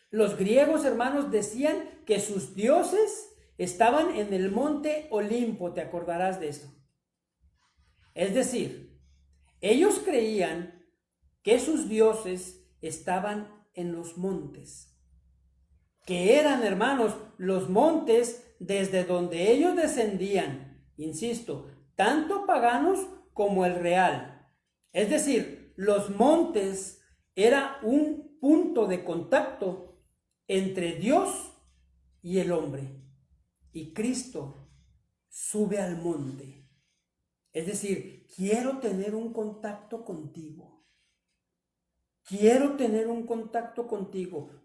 Los griegos, hermanos, decían que sus dioses estaban en el monte Olimpo, te acordarás de eso. Es decir, ellos creían que sus dioses estaban en los montes, que eran, hermanos, los montes desde donde ellos descendían, insisto, tanto paganos como el real. Es decir, los montes era un punto de contacto entre Dios y el hombre. Y Cristo sube al monte. Es decir, quiero tener un contacto contigo.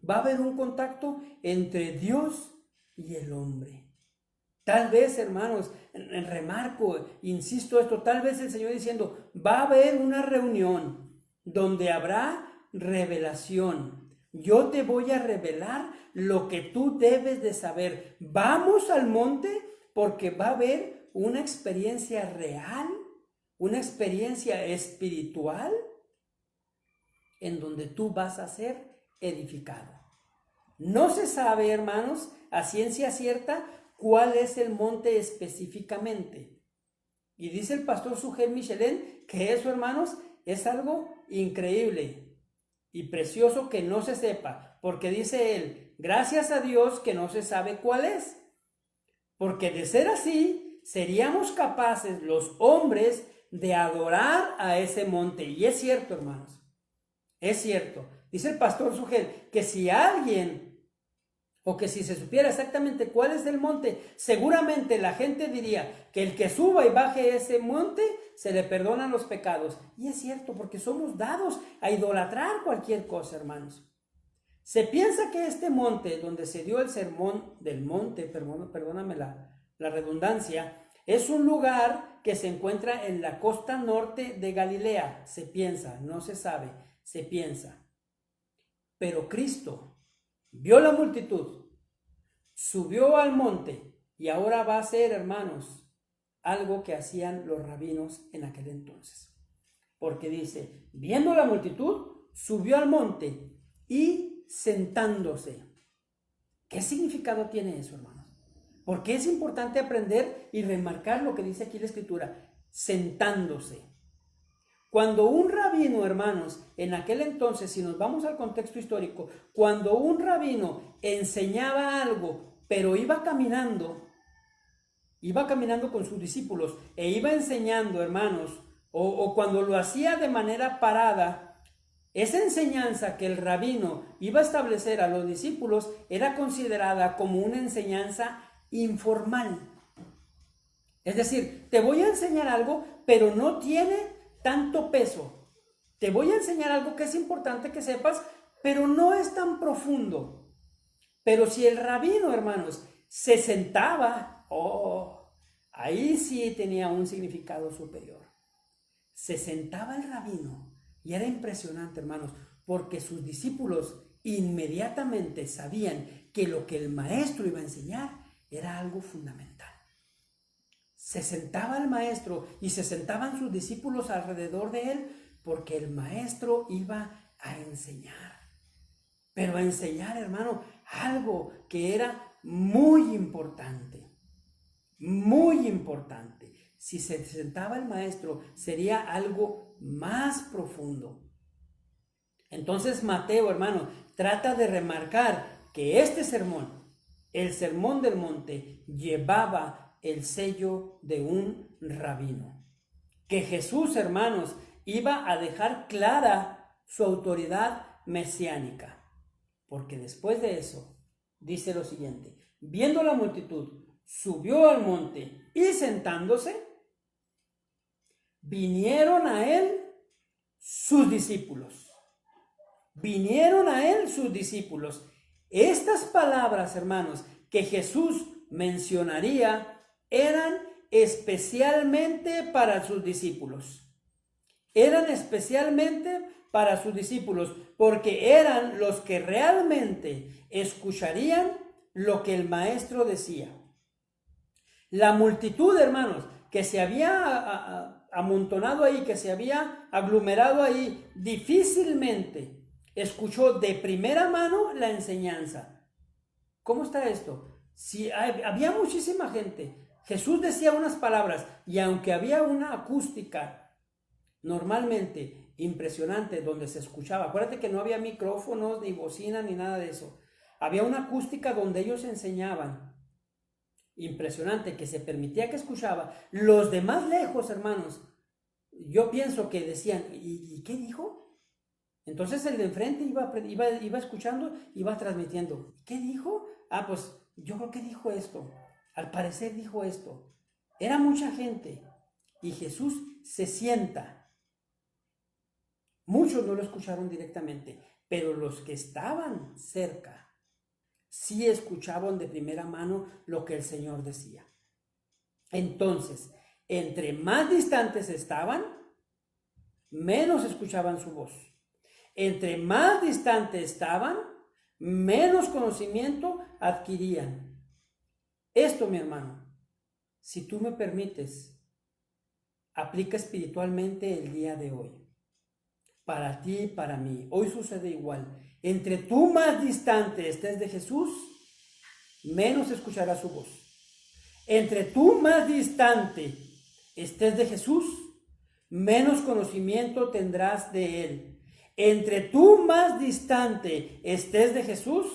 Va a haber un contacto entre Dios y el hombre. Tal vez, hermanos, remarco, insisto esto, tal vez el Señor diciendo, va a haber una reunión donde habrá revelación. Yo te voy a revelar lo que tú debes de saber. Vamos al monte porque va a haber una experiencia real, una experiencia espiritual en donde tú vas a ser edificado. No se sabe, hermanos, a ciencia cierta cuál es el monte específicamente. Y dice el pastor Sugel Michelén que eso, hermanos, es algo increíble y precioso que no se sepa, porque dice él, gracias a Dios que no se sabe cuál es, porque de ser así, seríamos capaces los hombres de adorar a ese monte. Y es cierto, hermanos, es cierto. Dice el pastor Sugel que si alguien, o que si se supiera exactamente cuál es el monte, seguramente la gente diría que el que suba y baje ese monte se le perdonan los pecados. Y es cierto, porque somos dados a idolatrar cualquier cosa, hermanos. Se piensa que este monte, donde se dio el sermón del monte, perdóname la la redundancia, es un lugar que se encuentra en la costa norte de Galilea. Se piensa, no se sabe, se piensa. Pero Cristo vio la multitud, subió al monte y ahora va a hacer, hermanos, algo que hacían los rabinos en aquel entonces. Porque dice, viendo la multitud, subió al monte y sentándose. ¿Qué significado tiene eso, hermanos? Porque es importante aprender y remarcar lo que dice aquí la Escritura, sentándose. Cuando un rabino, hermanos, en aquel entonces, si nos vamos al contexto histórico, cuando un rabino enseñaba algo, pero iba caminando con sus discípulos e iba enseñando, hermanos, o cuando lo hacía de manera parada, esa enseñanza que el rabino iba a establecer a los discípulos era considerada como una enseñanza informal. Es decir, te voy a enseñar algo, pero no tiene tanto peso. Te voy a enseñar algo que es importante que sepas, pero no es tan profundo. Pero si el rabino, hermanos, se sentaba, ahí sí tenía un significado superior. Se sentaba el rabino y era impresionante, hermanos, porque sus discípulos inmediatamente sabían que lo que el maestro iba a enseñar era algo fundamental. Se sentaba el maestro y se sentaban sus discípulos alrededor de él porque el maestro iba a enseñar. Pero a enseñar, hermano, algo que era muy importante. Muy importante. Si se sentaba el maestro, sería algo más profundo. Entonces Mateo, hermano, trata de remarcar que este sermón, el sermón del monte, llevaba el sello de un rabino. Que Jesús, hermanos, iba a dejar clara su autoridad mesiánica. Porque después de eso, dice lo siguiente, viendo la multitud, subió al monte y sentándose, vinieron a él sus discípulos. Vinieron a él sus discípulos. Estas palabras, hermanos, que Jesús mencionaría, eran especialmente para sus discípulos. Eran especialmente para sus discípulos, porque eran los que realmente escucharían lo que el maestro decía. La multitud, hermanos, que se había amontonado ahí, que se había aglomerado ahí, difícilmente escuchó de primera mano la enseñanza. ¿Cómo está esto? Si había muchísima gente, Jesús decía unas palabras y aunque había una acústica normalmente impresionante donde se escuchaba, acuérdate que no había micrófonos, ni bocina, ni nada de eso. Había una acústica donde ellos enseñaban. Impresionante, que se permitía que escuchaba. Los de más lejos, hermanos, yo pienso que decían, ¿y qué dijo? Entonces el de enfrente iba escuchando, iba transmitiendo. ¿Qué dijo? Pues yo creo que dijo esto. Al parecer dijo esto. Era mucha gente. Y Jesús se sienta. Muchos no lo escucharon directamente, pero los que estaban cerca sí escuchaban de primera mano lo que el Señor decía. Entonces, entre más distantes estaban, menos escuchaban su voz. Entre más distantes estaban, menos conocimiento adquirían. Esto, mi hermano, si tú me permites, aplica espiritualmente el día de hoy. Para ti y para mí. Hoy sucede igual. Entre tú más distante estés de Jesús, menos escucharás su voz. Entre tú más distante estés de Jesús, menos conocimiento tendrás de Él. Entre tú más distante estés de Jesús,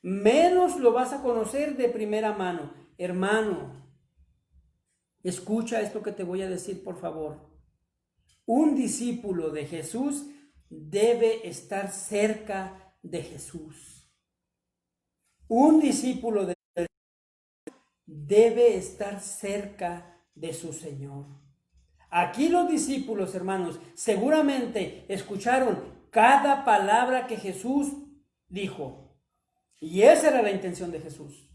menos lo vas a conocer de primera mano. Hermano, escucha esto que te voy a decir, por favor. Un discípulo de Jesús debe estar cerca de Jesús. Un discípulo de Jesús debe estar cerca de su Señor. Aquí los discípulos, hermanos, seguramente escucharon cada palabra que Jesús dijo. Y esa era la intención de Jesús.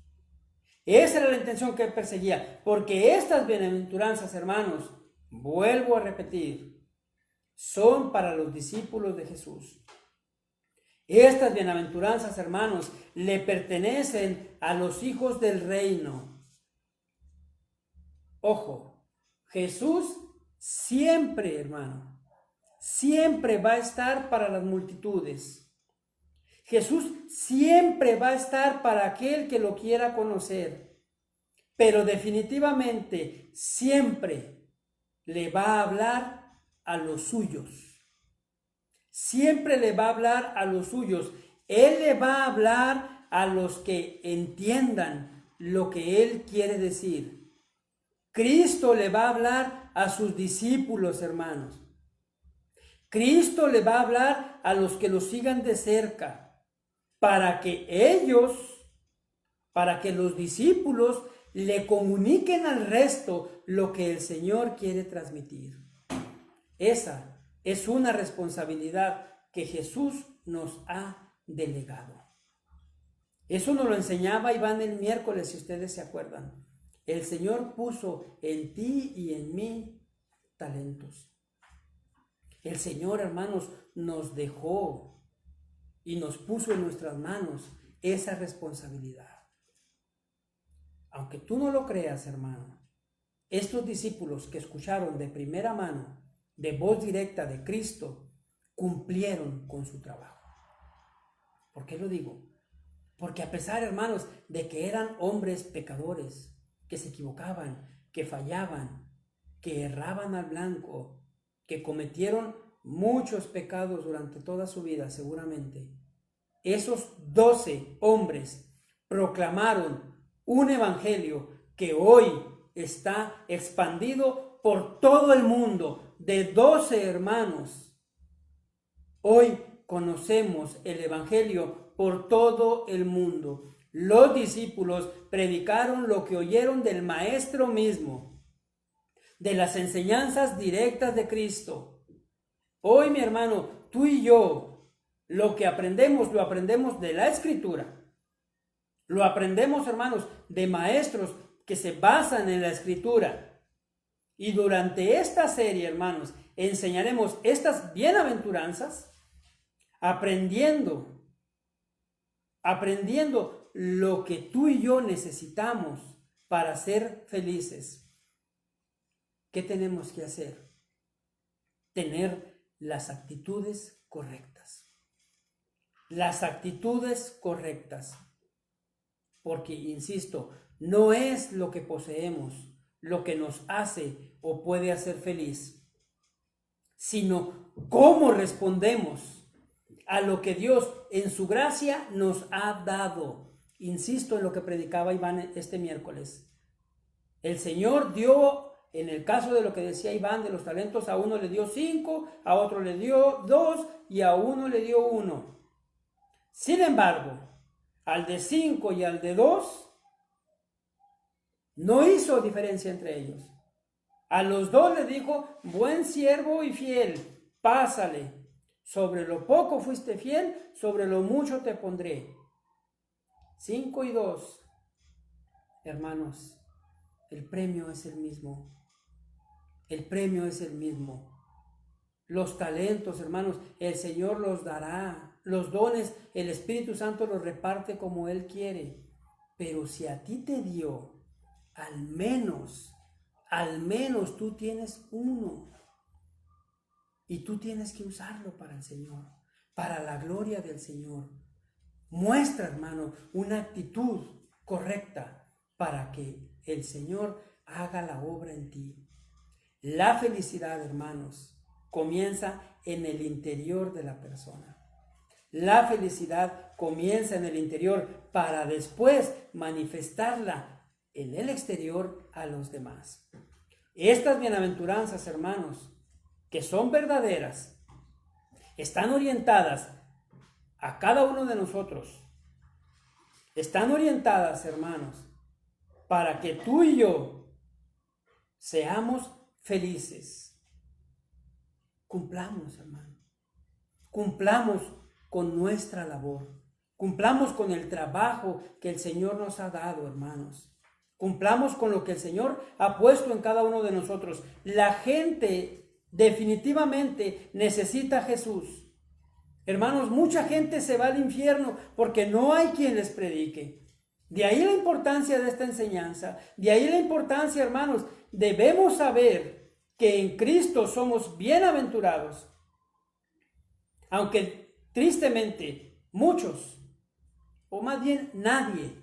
Esa era la intención que él perseguía, porque estas bienaventuranzas, hermanos, vuelvo a repetir, son para los discípulos de Jesús. Estas bienaventuranzas, hermanos, le pertenecen a los hijos del reino. Ojo, Jesús siempre, hermano, siempre va a estar para las multitudes. Jesús siempre va a estar para aquel que lo quiera conocer, pero definitivamente siempre le va a hablar a los suyos. Siempre le va a hablar a los suyos. Él le va a hablar a los que entiendan lo que Él quiere decir. Cristo le va a hablar a sus discípulos, hermanos. Cristo le va a hablar a los que lo sigan de cerca, para que ellos, para que los discípulos le comuniquen al resto lo que el Señor quiere transmitir. Esa es una responsabilidad que Jesús nos ha delegado. Eso nos lo enseñaba Iván el miércoles, si ustedes se acuerdan. El Señor puso en ti y en mí talentos. El Señor, hermanos, nos dejó y nos puso en nuestras manos esa responsabilidad. Aunque tú no lo creas, hermano, estos discípulos que escucharon de primera mano, de voz directa de Cristo, cumplieron con su trabajo. ¿Por qué lo digo? Porque a pesar, hermanos, de que eran hombres pecadores, que se equivocaban, que fallaban, que erraban al blanco, que cometieron muchos pecados durante toda su vida, seguramente, esos 12 hombres proclamaron un evangelio que hoy está expandido por todo el mundo. De 12 hermanos, hoy conocemos el evangelio por todo el mundo. Los discípulos predicaron lo que oyeron del Maestro mismo, de las enseñanzas directas de Cristo. Hoy, mi hermano, tú y yo, lo que aprendemos, lo aprendemos de la Escritura. Lo aprendemos, hermanos, de maestros que se basan en la Escritura. Y durante esta serie, hermanos, enseñaremos estas bienaventuranzas, aprendiendo lo que tú y yo necesitamos para ser felices. ¿Qué tenemos que hacer? Tener las actitudes correctas. Las actitudes correctas. Porque, insisto, no es lo que poseemos lo que nos hace o puede hacer feliz, sino cómo respondemos a lo que Dios en su gracia nos ha dado. Insisto en lo que predicaba Iván este miércoles. El Señor dio, en el caso de lo que decía Iván de los talentos, a uno le dio 5, a otro le dio 2 y a uno le dio 1. Sin embargo, al de 5 y al de 2, no hizo diferencia entre ellos. A los 2 le dijo: buen siervo y fiel, pásale. Sobre lo poco fuiste fiel, sobre lo mucho te pondré. 5 y 2. Hermanos, el premio es el mismo. El premio es el mismo. Los talentos, hermanos, el Señor los dará. Los dones, el Espíritu Santo los reparte como Él quiere. Pero si a ti te dio, al menos tú tienes uno. Y tú tienes que usarlo para el Señor, para la gloria del Señor. Muestra, hermano, una actitud correcta para que el Señor haga la obra en ti. La felicidad, hermanos, comienza en el interior de la persona. La felicidad comienza en el interior para después manifestarla en el exterior a los demás. Estas bienaventuranzas, hermanos, que son verdaderas, están orientadas a cada uno de nosotros. Están orientadas, hermanos, para que tú y yo seamos felices. Cumplamos, hermano. Cumplamos con nuestra labor. Cumplamos con el trabajo que el Señor nos ha dado, hermanos. Cumplamos con lo que el Señor ha puesto en cada uno de nosotros. La gente definitivamente necesita a Jesús. Hermanos, mucha gente se va al infierno porque no hay quien les predique. De ahí la importancia de esta enseñanza. De ahí la importancia, hermanos, debemos saber que en Cristo somos bienaventurados. Aunque tristemente muchos, o más bien nadie,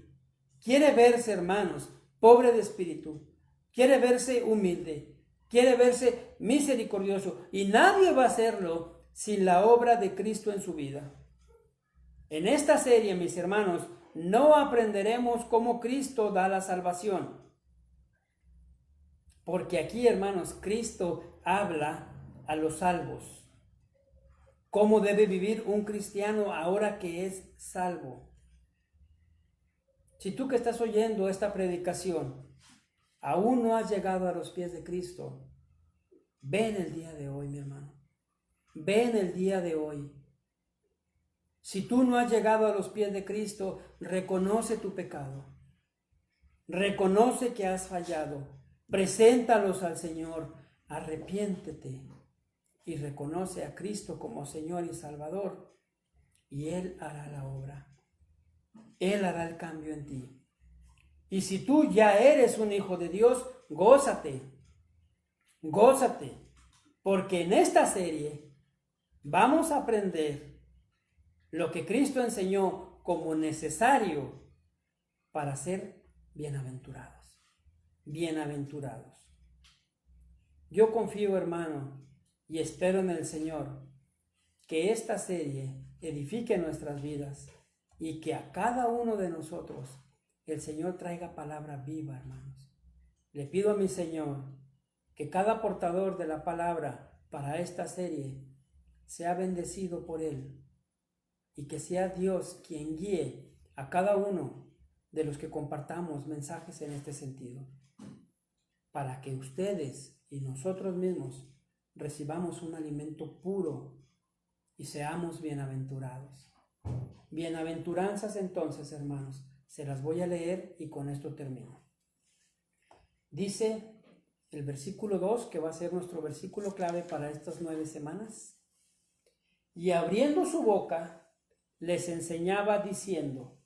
quiere verse, hermanos, pobre de espíritu, quiere verse humilde, quiere verse misericordioso, y nadie va a hacerlo sin la obra de Cristo en su vida. En esta serie, mis hermanos, no aprenderemos cómo Cristo da la salvación, porque aquí, hermanos, Cristo habla a los salvos. ¿Cómo debe vivir un cristiano ahora que es salvo? Si tú que estás oyendo esta predicación aún no has llegado a los pies de Cristo, ven el día de hoy, mi hermano. Ven el día de hoy. Si tú no has llegado a los pies de Cristo, reconoce tu pecado. Reconoce que has fallado. Preséntalos al Señor. Arrepiéntete y reconoce a Cristo como Señor y Salvador. Y Él hará la obra. Él hará el cambio en ti. Y si tú ya eres un hijo de Dios, gózate. Gózate. Porque en esta serie vamos a aprender lo que Cristo enseñó como necesario para ser bienaventurados. Bienaventurados. Yo confío, hermano, y espero en el Señor que esta serie edifique nuestras vidas y que a cada uno de nosotros el Señor traiga palabra viva, hermanos. Le pido a mi Señor que cada portador de la palabra para esta serie sea bendecido por Él y que sea Dios quien guíe a cada uno de los que compartamos mensajes en este sentido, para que ustedes y nosotros mismos recibamos un alimento puro y seamos bienaventurados. Bienaventuranzas entonces, hermanos, se las voy a leer y con esto termino. Dice el versículo 2, que va a ser nuestro versículo clave para estas 9 semanas. Y abriendo su boca, les enseñaba diciendo: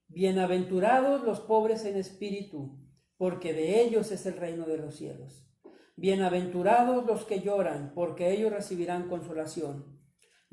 Bienaventurados los pobres en espíritu, porque de ellos es el reino de los cielos. Bienaventurados los que lloran, porque ellos recibirán consolación.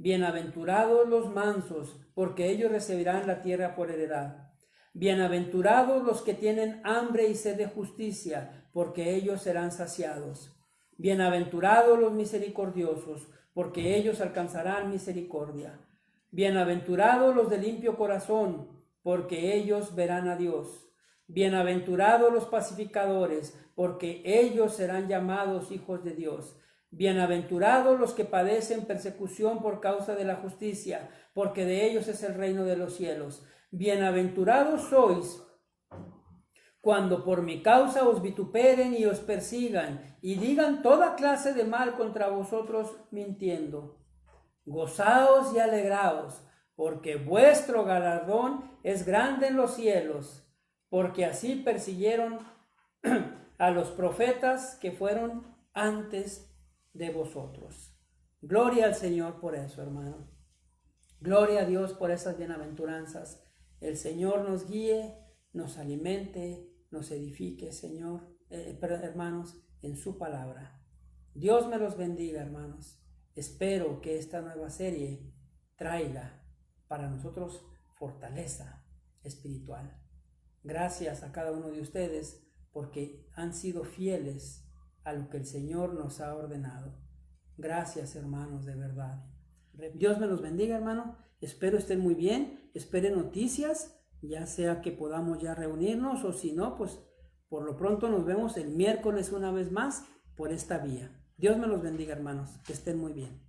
Bienaventurados los mansos, porque ellos recibirán la tierra por heredad. Bienaventurados los que tienen hambre y sed de justicia, porque ellos serán saciados. Bienaventurados los misericordiosos, porque ellos alcanzarán misericordia. Bienaventurados los de limpio corazón, porque ellos verán a Dios. Bienaventurados los pacificadores, porque ellos serán llamados hijos de Dios. Bienaventurados los que padecen persecución por causa de la justicia, porque de ellos es el reino de los cielos. Bienaventurados sois cuando por mi causa os vituperen y os persigan, y digan toda clase de mal contra vosotros mintiendo. Gozaos y alegraos, porque vuestro galardón es grande en los cielos, porque así persiguieron a los profetas que fueron antes de vosotros. Gloria al Señor por eso, hermano. Gloria a Dios por esas bienaventuranzas. El Señor nos guíe, nos alimente, nos edifique, Señor, hermanos, en su palabra. Dios me los bendiga, hermanos. Espero que esta nueva serie traiga para nosotros fortaleza espiritual. Gracias a cada uno de ustedes porque han sido fieles a lo que el Señor nos ha ordenado. Gracias, hermanos, de verdad. Dios me los bendiga, hermano. Espero estén muy bien. Esperen noticias, ya sea que podamos ya reunirnos o si no, pues por lo pronto nos vemos el miércoles una vez más por esta vía. Dios me los bendiga, hermanos. Que estén muy bien.